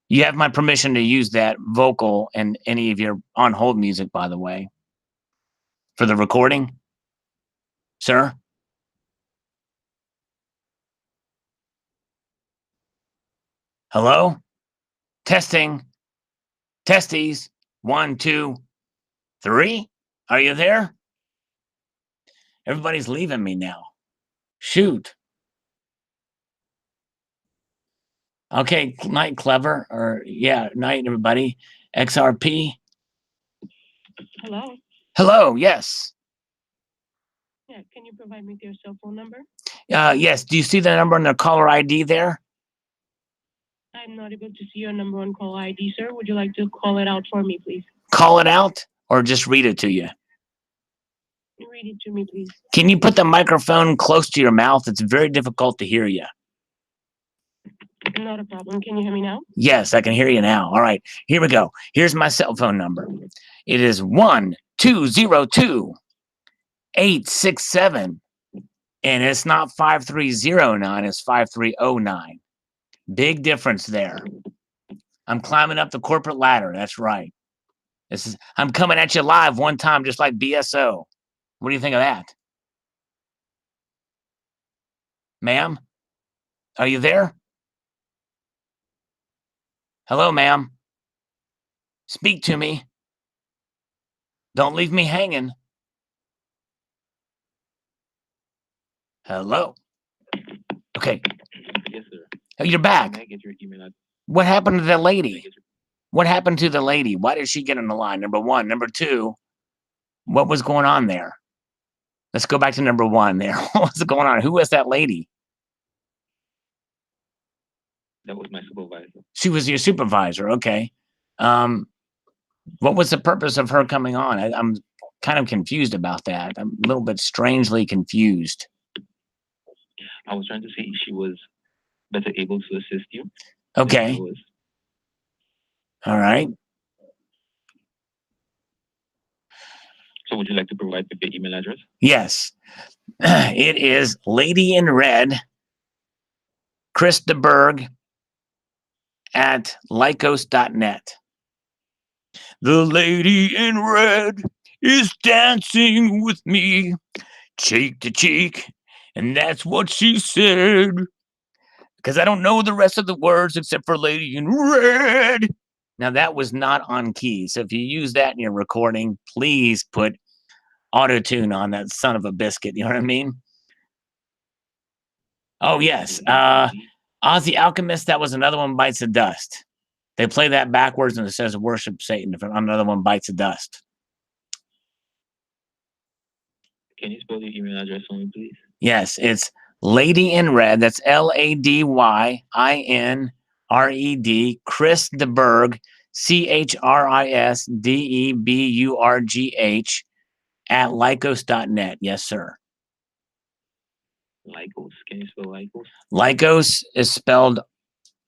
[SPEAKER 1] You have my permission to use that vocal and any of your on hold music, by the way, for the recording, sir. Hello? Testing. Testes. 1, 2, 3. Are you there? Everybody's leaving me now. Shoot. Okay, night, Clever. Or, yeah, night, everybody. XRP.
[SPEAKER 5] Hello.
[SPEAKER 1] Hello, yes.
[SPEAKER 5] Yeah, can you provide me with your cell phone number?
[SPEAKER 1] Yes, do you see the number on the caller ID there?
[SPEAKER 5] I'm not able to see your number on call ID, sir. Would you like to call it out for me, please?
[SPEAKER 1] Call it out or just read it to you?
[SPEAKER 5] Read it to me, please.
[SPEAKER 1] Can you put the microphone close to your mouth? It's very difficult to hear you.
[SPEAKER 5] Not a problem. Can you hear me now?
[SPEAKER 1] Yes, I can hear you now. All right, here we go. Here's my cell phone number. It is 1-202-867, and it's not 5309, it's 5309. Big difference there. I'm climbing up the corporate ladder. That's right. I'm coming at you live one time, just like BSO. What do you think of that? Ma'am? Are you there? Hello, ma'am. Speak to me. Don't leave me hanging. Hello? Okay.
[SPEAKER 4] Yes, sir.
[SPEAKER 1] Oh, you're back.
[SPEAKER 4] Can I get your email address?
[SPEAKER 1] What happened to the lady? What happened to the lady? Why did she get on the line? Number one. Number two, what was going on there? Let's go back to number one there. What's going on? Who was that lady?
[SPEAKER 4] That was my supervisor.
[SPEAKER 1] She was your supervisor. Okay. What was the purpose of her coming on? I'm kind of confused about that. I'm a little bit strangely confused.
[SPEAKER 4] I was trying to see if she was better able to assist you.
[SPEAKER 1] Okay. All right.
[SPEAKER 4] So would you like to provide the email address?
[SPEAKER 1] Yes. It is Lady in Red, Chris DeBerg at lycos.net. The lady in red is dancing with me, cheek to cheek, and that's what she said. Because I don't know the rest of the words except for lady in red. Now, that was not on key. So if you use that in your recording, please put auto-tune on that son of a biscuit. You know what I mean? Oh, yes. Ozzy Alchemist, that was Another One Bites the Dust. They play that backwards and it says worship Satan if another one bites the dust.
[SPEAKER 4] Can you spell your email address for me, please?
[SPEAKER 1] Yes, it's Lady in Red. That's LadyInred, Chris DeBerg, ChrisDeburgh at lycos.net. Yes, sir.
[SPEAKER 4] Lycos. Can you spell Lycos?
[SPEAKER 1] Lycos is spelled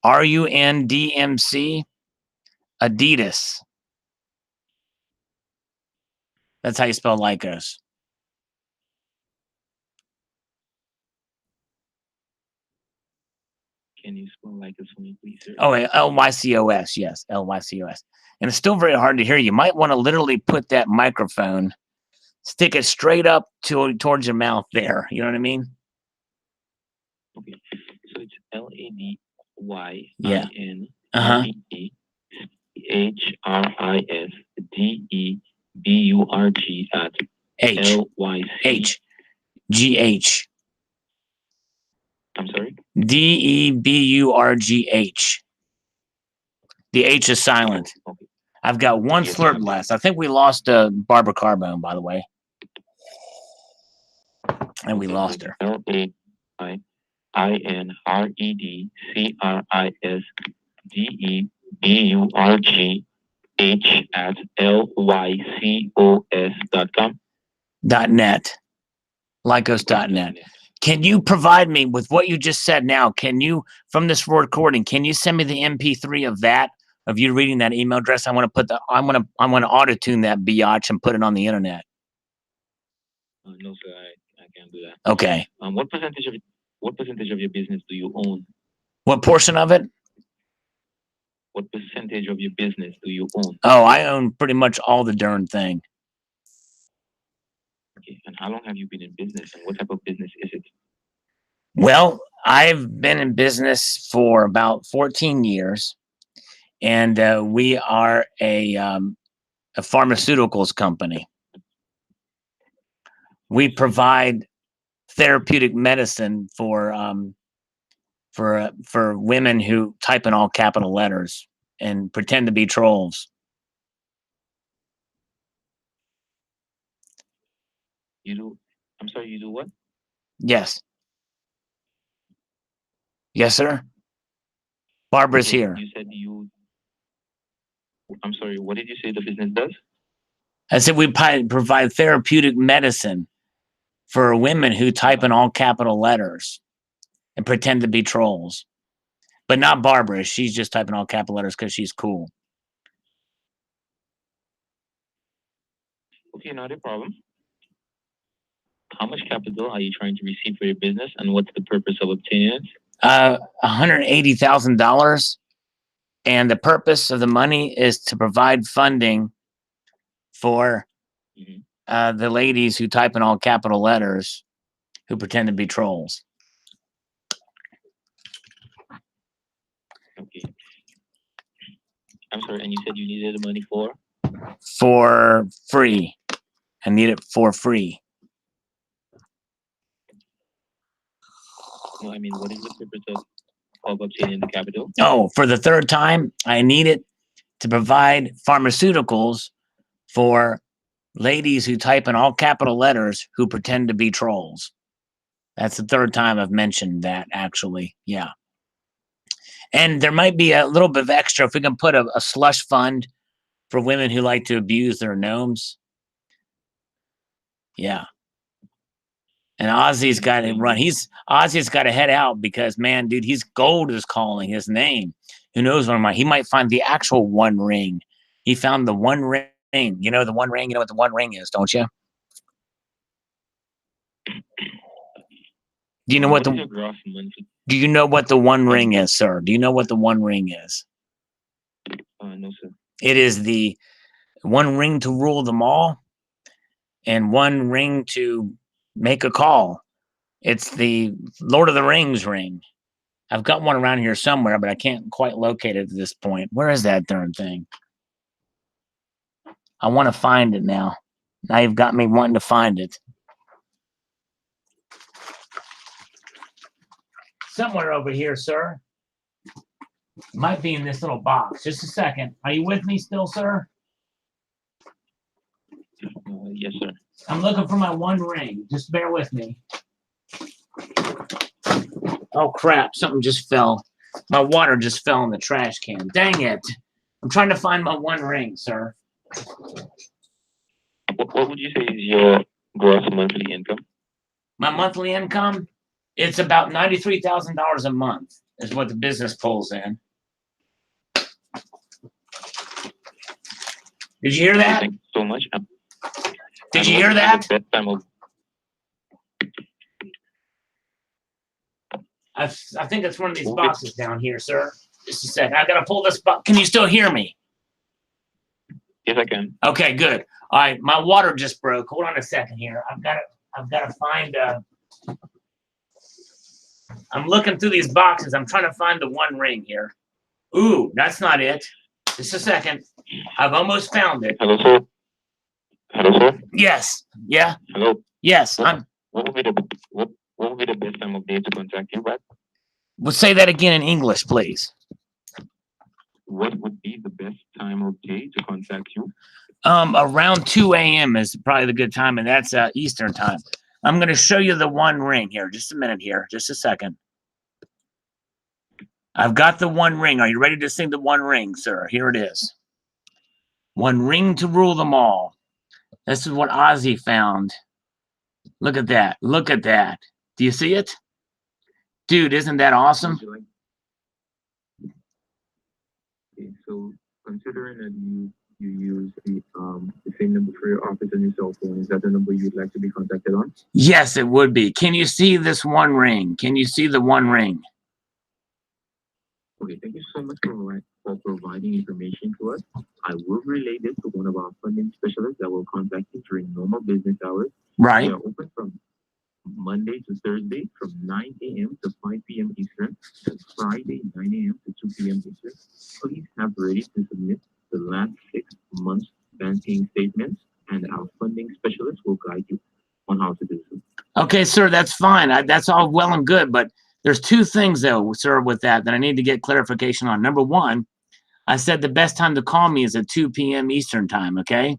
[SPEAKER 1] RUNDMC, Adidas. That's how you spell Lycos.
[SPEAKER 4] Can you spell Lycos for me, please, sir?
[SPEAKER 1] Oh, Lycos. Yes, Lycos. And it's still very hard to hear. You might want to literally put that microphone, stick it straight up towards your mouth there. You know what I mean?
[SPEAKER 4] Okay. So it's LadyInRedHrisDeburg at
[SPEAKER 1] HGH.
[SPEAKER 4] I'm sorry?
[SPEAKER 1] DEBURGH. The H is silent.
[SPEAKER 4] Okay.
[SPEAKER 1] I've got one
[SPEAKER 4] Yes,
[SPEAKER 1] slurp left. I think we lost Barbara Carbone, by the way. And we lost her.
[SPEAKER 4] LadyInRedHrisDeburgh at lycos.com.
[SPEAKER 1] .net. Lycos.net. Can you provide me with what you just said now? Can you, from this recording, can you send me the MP3 of that, of you reading that email address? I want to put the, I want to auto-tune that biatch and put it on the internet.
[SPEAKER 4] No, sir, I can't do that.
[SPEAKER 1] Okay.
[SPEAKER 4] What percentage of your business do you own?
[SPEAKER 1] What portion of it?
[SPEAKER 4] What percentage of your business do you own?
[SPEAKER 1] Oh, I own pretty much all the darn thing.
[SPEAKER 4] Okay. And how long have you been in business, and what type of business is it?
[SPEAKER 1] Well, I've been in business for about 14 years, and we are a pharmaceuticals company. We provide therapeutic medicine for women who type in all capital letters and pretend to be trolls.
[SPEAKER 4] You do? I'm sorry, you do what?
[SPEAKER 1] Yes. Yes, sir. Barbara's
[SPEAKER 4] Okay,
[SPEAKER 1] here.
[SPEAKER 4] You said you. I'm sorry. What did you say the business does?
[SPEAKER 1] I said we provide therapeutic medicine for women who type in all capital letters and pretend to be trolls. But not Barbara. She's just typing all capital letters because she's cool.
[SPEAKER 4] Okay, not a problem. How much capital are you trying to receive for your business, and what's the purpose of obtaining it?
[SPEAKER 1] $180,000, and the purpose of the money is to provide funding for the ladies who type in all capital letters who pretend to be trolls.
[SPEAKER 4] Okay. I'm sorry, and you said you needed the money for?
[SPEAKER 1] For free. I need it for free.
[SPEAKER 4] No, I mean, what is the purpose of obtaining the capital?
[SPEAKER 1] Oh, for the third time, I need it to provide pharmaceuticals for ladies who type in all capital letters who pretend to be trolls. That's the third time I've mentioned that, actually. Yeah. And there might be a little bit of extra if we can put a slush fund for women who like to abuse their gnomes. Yeah. And Ozzy's got to run. Ozzy's got to head out because, man, dude, he's gold is calling his name. Who knows what he might find the actual One Ring. He found the One Ring. You know the One Ring. You know what the One Ring is, don't you? Do you know what the? Do you know what the One Ring is, sir? Do you know what the One Ring is?
[SPEAKER 4] No, sir.
[SPEAKER 1] It is the one ring to rule them all, and one ring to make a call. It's the Lord of the Rings ring. I've got one around here somewhere, but I can't quite locate it at this point. Where is that darn thing? I want to find it now. Now you've got me wanting to find it. Somewhere over here, sir. It might be in this little box. Just a second. Are you with me still, sir?
[SPEAKER 4] Yes, sir.
[SPEAKER 1] I'm looking for my One Ring. Just bear with me. Oh, crap. Something just fell. My water just fell in the trash can. Dang it. I'm trying to find my One Ring, sir.
[SPEAKER 4] What would you say is your gross monthly income?
[SPEAKER 1] My monthly income? It's about $93,000 a month is what the business pulls in. Did you hear that?
[SPEAKER 4] Thank you so much.
[SPEAKER 1] Did you hear that? I think it's one of these boxes down here, sir. Just a second. I gotta pull this box. Can you still hear me?
[SPEAKER 4] Yes, I can.
[SPEAKER 1] Okay, good. All right, my water just broke. Hold on a second here. I've got to find. I'm looking through these boxes. I'm trying to find the One Ring here. Ooh, that's not it. Just a second. I've almost found it.
[SPEAKER 4] Hello, sir. Hello, sir.
[SPEAKER 1] Yes. Yeah.
[SPEAKER 4] Hello.
[SPEAKER 1] Yes.
[SPEAKER 4] What would be the best time of day to contact you back?
[SPEAKER 1] Well, say that again in English, please.
[SPEAKER 4] What would be the best time of day to contact you?
[SPEAKER 1] Around 2 a.m. is probably the good time, and that's Eastern time. I'm going to show you the One Ring here. Just a minute here. Just a second. I've got the One Ring. Are you ready to sing the One Ring, sir? Here it is. One ring to rule them all. This is what Ozzy found. Look at that. Look at that. Do you see it? Dude, isn't that awesome?
[SPEAKER 4] Okay, so considering that you use the same number for your office and your cell phone, is that the number you'd like to be contacted on?
[SPEAKER 1] Yes, it would be. Can you see this one ring? Can you see the one ring?
[SPEAKER 4] Okay, thank you so much for providing information to us. I will relay this to one of our funding specialists that will contact you during normal business hours.
[SPEAKER 1] Right.
[SPEAKER 4] They are open from Monday to Thursday from 9 a.m. to 5 p.m. Eastern, and Friday 9 a.m. to 2 p.m. Eastern. Please have ready to submit the last 6 months banking statements, and our funding specialist will guide you on how to do so.
[SPEAKER 1] Okay, sir, that's fine. That's all well and good, but there's two things, though, sir, with that I need to get clarification on. Number one, I said the best time to call me is at 2 p.m. Eastern time, okay?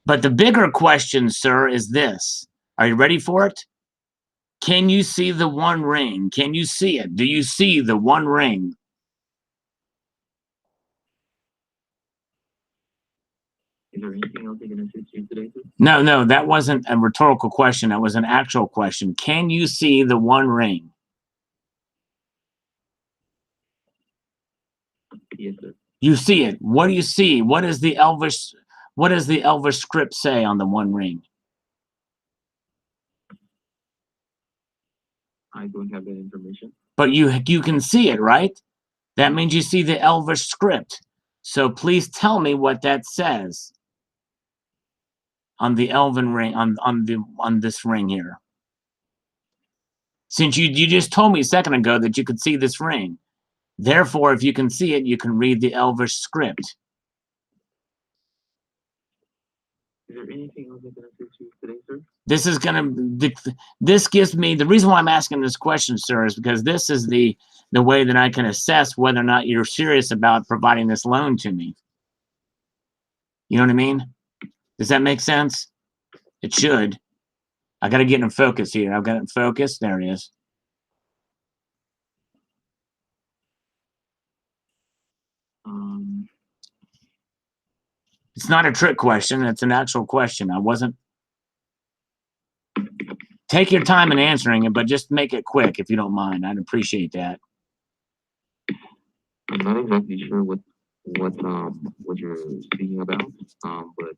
[SPEAKER 1] But the bigger question, sir, is this. Are you ready for it? Can you see the one ring? Can you see it? Do you see the one ring?
[SPEAKER 4] Is there anything else I can assist you today, sir?
[SPEAKER 1] No, that wasn't a rhetorical question. That was an actual question. Can you see the one ring?
[SPEAKER 4] Yes, sir.
[SPEAKER 1] You see it. What do you see? What does the Elvish script say on the one ring?
[SPEAKER 4] I don't have that information.
[SPEAKER 1] But you can see it, right? That means you see the Elvish script. So please tell me what that says on the Elven ring, on this ring here. Since you just told me a second ago that you could see this ring. Therefore, if you can see it, you can read the Elvish script.
[SPEAKER 4] Is there anything else I can assist you today, sir?
[SPEAKER 1] This gives me, the reason why I'm asking this question, sir, is because this is the way that I can assess whether or not you're serious about providing this loan to me. You know what I mean? Does that make sense? It should. I got to get in focus here. I've got it in focus. There it is. It's not a trick question. It's an actual question. I wasn't. Take your time in answering it, but just make it quick if you don't mind. I'd appreciate that.
[SPEAKER 4] I'm not exactly sure what you're speaking about, but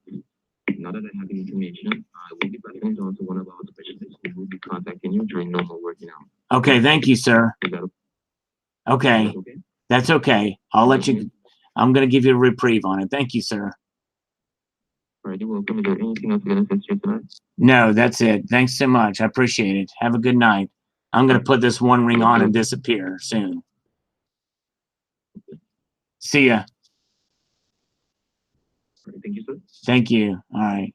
[SPEAKER 4] now that I have the information, I will be passing it on to one of our specialists who will be contacting you during normal working hours.
[SPEAKER 1] Okay, thank you, sir. Okay, that's okay. I'll let you. I'm going to give you a reprieve on it. Thank you, sir.
[SPEAKER 4] All right, you're welcome. Is there anything else you're going to assist you tonight?
[SPEAKER 1] No, that's it. Thanks so much. I appreciate it. Have a good night. I'm going to put this one ring on and disappear soon. See ya.
[SPEAKER 4] All right, thank you, sir.
[SPEAKER 1] Thank you. All right.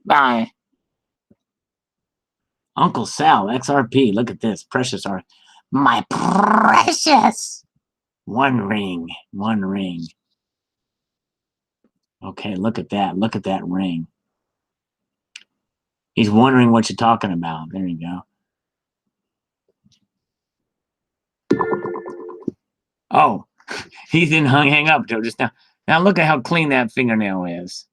[SPEAKER 1] Bye. Uncle Sal, XRP. Look at this. Precious art. My precious. One ring. One ring. Okay, look at that. Look at that ring. He's wondering what you're talking about. There you go. Oh, he didn't hang up till just now. Now look at how clean that fingernail is.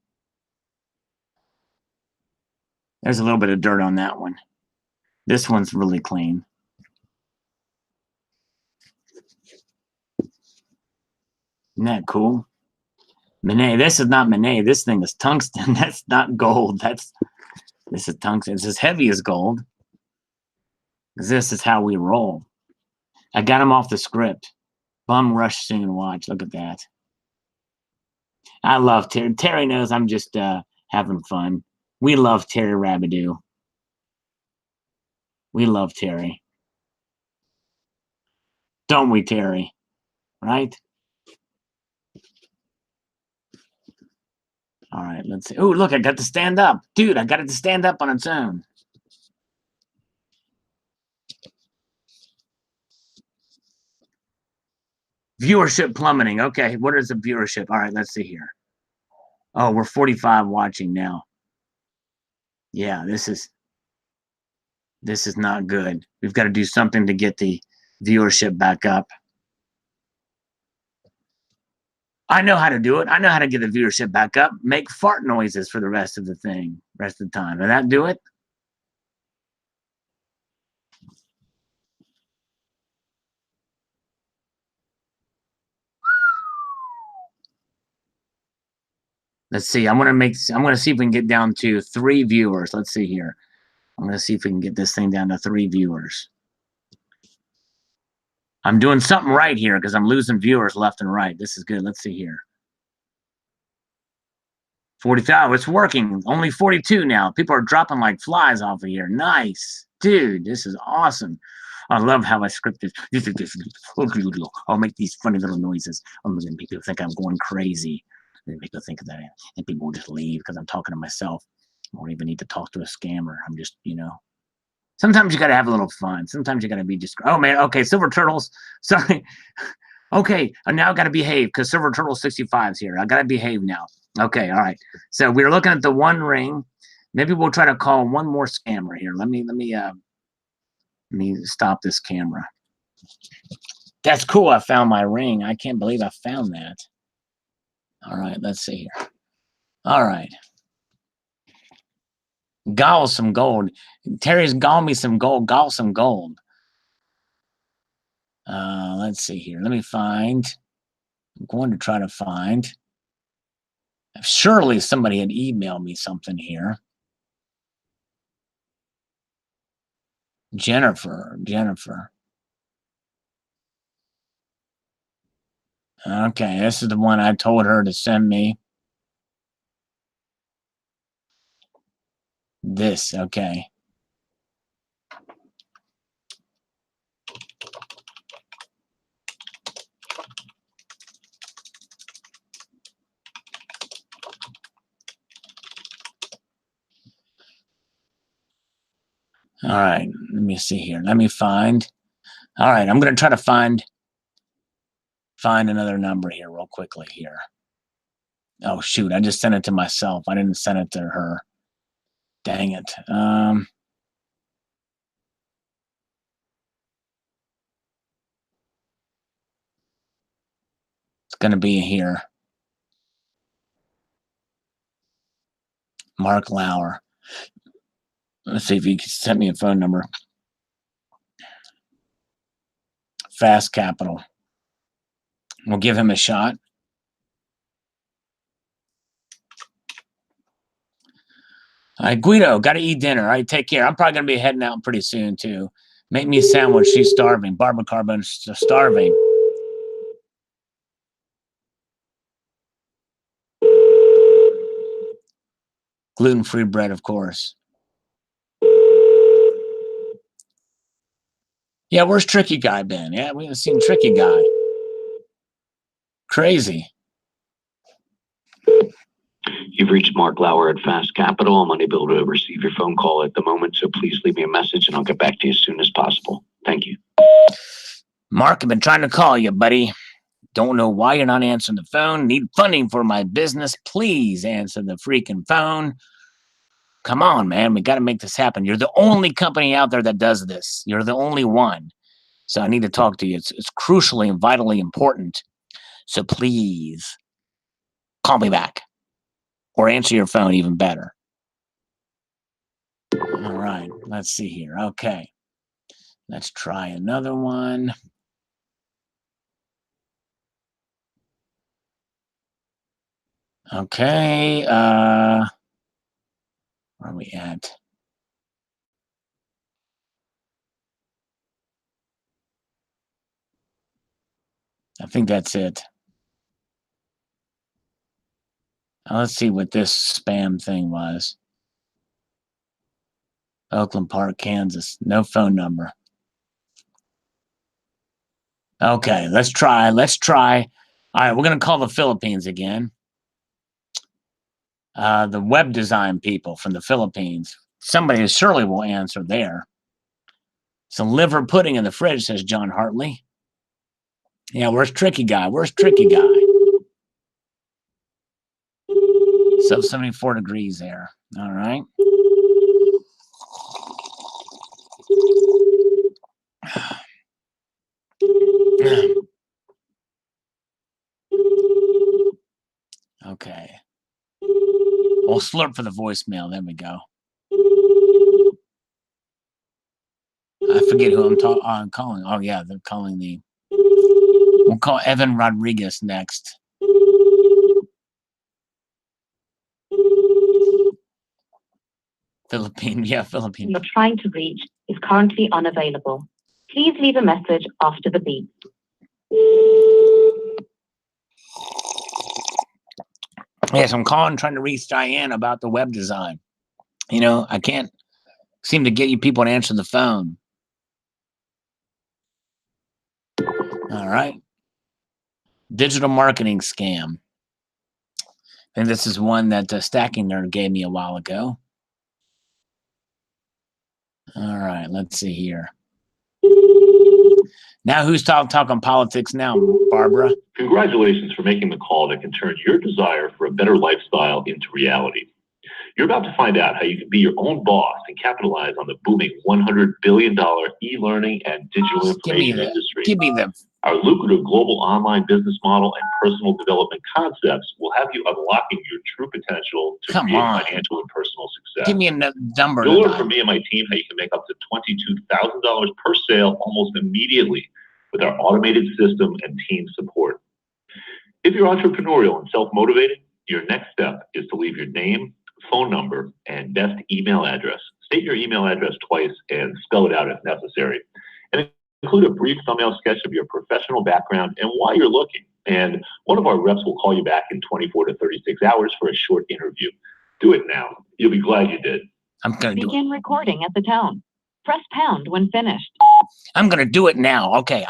[SPEAKER 1] There's a little bit of dirt on that one. This one's really clean. Isn't that cool? Monet, this is not Monet. This thing is tungsten. That's not gold. This is tungsten. It's as heavy as gold. This is how we roll. I got him off the script. Bum rush soon. Watch. Look at that. I love Terry. Terry knows I'm just having fun. We love Terry Rabideau. We love Terry. Don't we, Terry? Right? All right, let's see. Oh, look, I got to stand up. Dude, I got it to stand up on its own. Viewership plummeting. Okay, what is the viewership? All right, let's see here. Oh, we're 45 watching now. Yeah, this is not good. We've got to do something to get the viewership back up. I know how to do it. I know how to get the viewership back up. Make fart noises for the rest of the thing, rest of the time. Will that do it? Let's see. I'm gonna see if we can get down to 3 viewers. Let's see here. I'm gonna see if we can get this thing down to 3 viewers. I'm doing something right here because I'm losing viewers left and right. This is good. Let's see here. 45. It's working. Only 42 now. People are dropping like flies off of here. Nice. Dude, this is awesome. I love how I script this. I'll make these funny little noises. And people think I'm going crazy. And people think that. And people will just leave because I'm talking to myself. I don't even need to talk to a scammer. I'm just, sometimes you got to have a little fun. Sometimes you got to be just, oh man, okay, Silver Turtles. Sorry. Okay, I now got to behave because Silver Turtle 65's here. I got to behave now. Okay, all right. So we're looking at the one ring. Maybe we'll try to call one more scammer here. Let me stop this camera. That's cool. I found my ring. I can't believe I found that. All right, let's see here. All right. Gall some gold. Terry's gall me some gold. Gall some gold. Let's see here. Let me find. I'm going to try to find. Surely somebody had emailed me something here. Jennifer. Okay, this is the one I told her to send me. This, okay. All right, let me see here. Let me find. All right, I'm going to try to find another number here real quickly here. Oh, shoot, I just sent it to myself. I didn't send it to her. Dang it. It's going to be here. Mark Lauer. Let's see if he can send me a phone number. Fast Capital. We'll give him a shot. All right, Guido, got to eat dinner. All right, take care. I'm probably going to be heading out pretty soon, too. Make me a sandwich. She's starving. Barbara Carbon's starving. Gluten-free bread, of course. Yeah, where's Tricky Guy been? Yeah, we haven't seen Tricky Guy. Crazy.
[SPEAKER 6] You've reached Mark Lauer at Fast Capital. I'm unable to receive your phone call at the moment, so please leave me a message and I'll get back to you as soon as possible. Thank you.
[SPEAKER 1] Mark, I've been trying to call you, buddy. Don't know why you're not answering the phone. Need funding for my business. Please answer the freaking phone. Come on, man. We got to make this happen. You're the only company out there that does this. You're the only one. So I need to talk to you. It's crucially and vitally important. So please call me back or answer your phone even better. All right. Let's see here. Okay. Let's try another one. Okay. Where are we at? I think that's it. Now let's see what this spam thing was. Oakland Park, Kansas. No phone number. Okay, let's try. All right, we're going to call the Philippines again. The web design people from the Philippines. Somebody surely will answer there. Some liver pudding in the fridge, says John Hartley. Yeah, where's Tricky Guy? So 74 degrees there. All right. Okay. We'll slurp for the voicemail. There we go. I forget who I'm calling. Oh, yeah, they're calling the... We'll call Evan Rodriguez next. Philippine, yeah, Philippine.
[SPEAKER 2] You're trying to reach is currently unavailable. Please leave a message after the beep.
[SPEAKER 1] Yes, I'm calling trying to reach Diane about the web design. You know, I can't seem to get you people to answer the phone. All right. Digital marketing scam. And this is one that Stacking Nerd gave me a while ago. All right, let's see here. Now, who's talking politics now, Barbara?
[SPEAKER 7] Congratulations for making the call that can turn your desire for a better lifestyle into reality. You're about to find out how you can be your own boss and capitalize on the booming $100 billion e-learning and digital information industry.
[SPEAKER 1] Give me the.
[SPEAKER 7] Our lucrative global online business model and personal development concepts will have you unlocking your true potential to create financial and personal success.
[SPEAKER 1] Give me a number.
[SPEAKER 7] You'll learn from me and my team how you can make up to $22,000 per sale almost immediately with our automated system and team support. If you're entrepreneurial and self-motivated, your next step is to leave your name, phone number, and best email address. State your email address twice and spell it out if necessary. And include a brief thumbnail sketch of your professional background and why you're looking. And one of our reps will call you back in 24 to 36 hours for a short interview. Do it now. You'll be glad you did.
[SPEAKER 1] I'm going to
[SPEAKER 2] begin recording at the tone. Press pound when finished.
[SPEAKER 1] I'm going to do it now. Okay,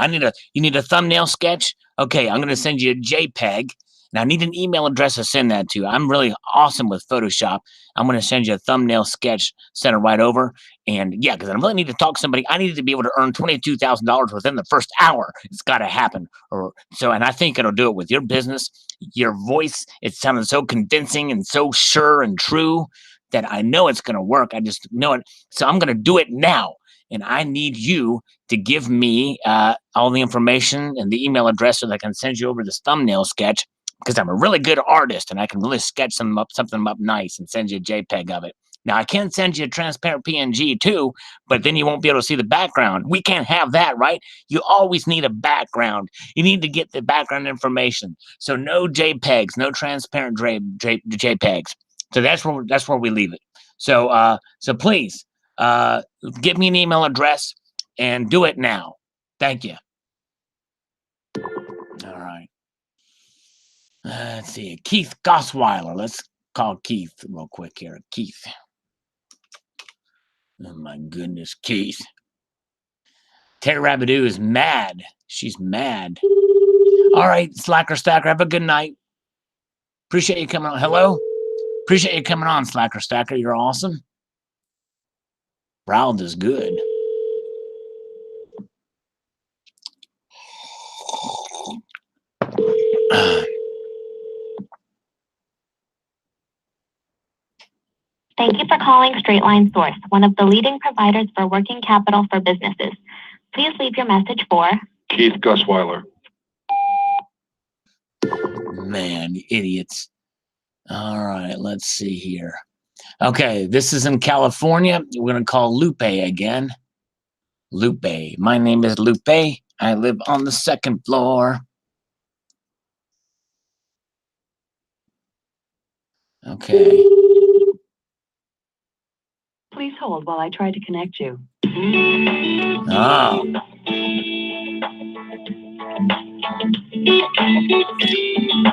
[SPEAKER 1] you need a thumbnail sketch? Okay, I'm going to send you a JPEG. And I need an email address to send that to. I'm really awesome with Photoshop. I'm going to send you a thumbnail sketch, send it right over. And yeah, because I really need to talk to somebody. I need to be able to earn $22,000 within the first hour. It's got to happen. And I think it'll do it with your business, your voice. It sounded so convincing and so sure and true that I know it's going to work. I just know it. So I'm going to do it now. And I need you to give me all the information and the email address so that I can send you over this thumbnail sketch. Because I'm a really good artist and I can really sketch something up nice and send you a JPEG of it. Now, I can send you a transparent PNG too, but then you won't be able to see the background. We can't have that, right? You always need a background. You need to get the background information. So no JPEGs, no transparent JPEGs. So that's where we leave it. So please give me an email address and do it now. Thank you. All right. Let's see. Keith Gosweiler. Let's call Keith real quick here. Keith. Oh my goodness, Keith. Terry Rabidoo is mad. She's mad. All right, Slacker Stacker. Have a good night. Appreciate you coming on. Hello? Appreciate you coming on, Slacker Stacker. You're awesome. Ronald is good.
[SPEAKER 2] Thank you for calling Straight Line Source, one of the leading providers for working capital for businesses. Please leave your message for
[SPEAKER 7] Keith Gusweiler.
[SPEAKER 1] Man, idiots. All right, let's see here. Okay, this is in California. We're going to call Lupe again. Lupe. My name is Lupe. I live on the second floor. Okay.
[SPEAKER 2] Please hold while I try to connect you.
[SPEAKER 1] Oh.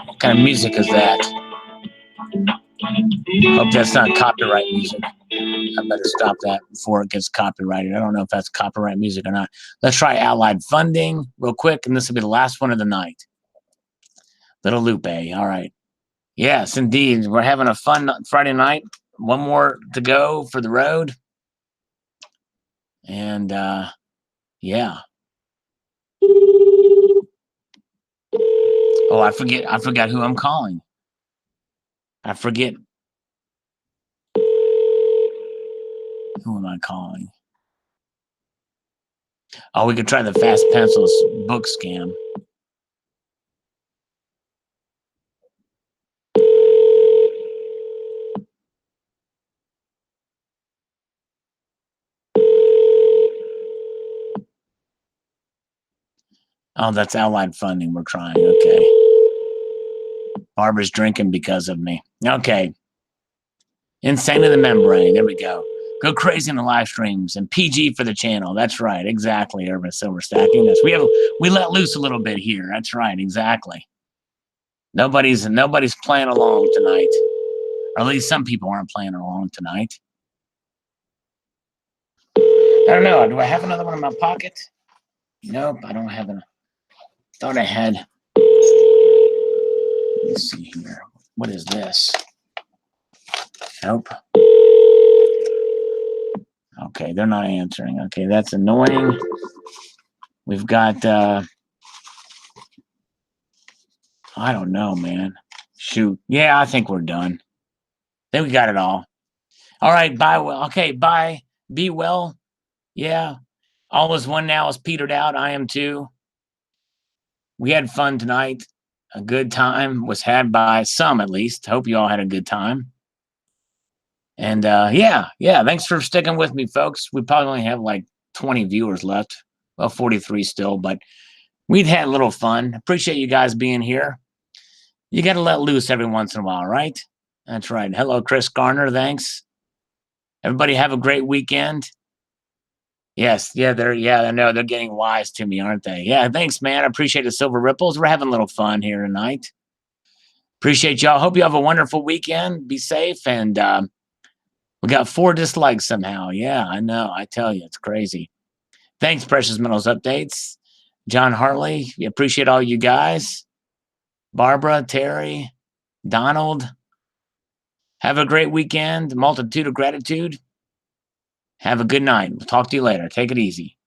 [SPEAKER 1] What kind of music is that? Hope that's not copyright music. I better stop that before it gets copyrighted. I don't know if that's copyright music or not. Let's try Allied Funding real quick, and this will be the last one of the night. Little Lupe. All right. Yes, indeed. We're having a fun Friday night. One more to go for the road. And, yeah. Oh, I forgot who I'm calling. I forget. Who am I calling? Oh, we could try the Fast Pencils book scam. Oh, that's Allied Funding we're trying. Okay. Barbara's drinking because of me. Okay. Insane in the membrane. There we go. Go crazy in the live streams and PG for the channel. That's right. Exactly. Urban Silver Stacking. We let loose a little bit here. That's right. Exactly. Nobody's playing along tonight. Or at least some people aren't playing along tonight. I don't know. Do I have another one in my pocket? Nope, I don't have an. Thought I had. Let's see here. What is this? Nope. Okay, they're not answering. Okay, that's annoying. We've got, I don't know, man. Shoot. Yeah, I think we're done. I think we got it all. All right, bye. Well, okay, bye. Be well. Yeah. All is one now is petered out. I am too. We had fun tonight. A good time was had by some, at least. Hope you all had a good time. And yeah, thanks for sticking with me, folks. We probably only have like 20 viewers left. Well, 43 still, but we've had a little fun. Appreciate you guys being here. You got to let loose every once in a while, right? That's right. Hello, Chris Garner. Thanks. Everybody have a great weekend. Yes, I know they're getting wise to me, aren't they? Yeah, thanks, man. I appreciate the silver ripples. We're having a little fun here tonight. Appreciate y'all. Hope you have a wonderful weekend. Be safe. And we got 4 dislikes somehow. Yeah, I know. I tell you, it's crazy. Thanks, Precious Metals Updates. John Hartley, we appreciate all you guys. Barbara, Terry, Donald. Have a great weekend. Multitude of gratitude. Have a good night. We'll talk to you later. Take it easy.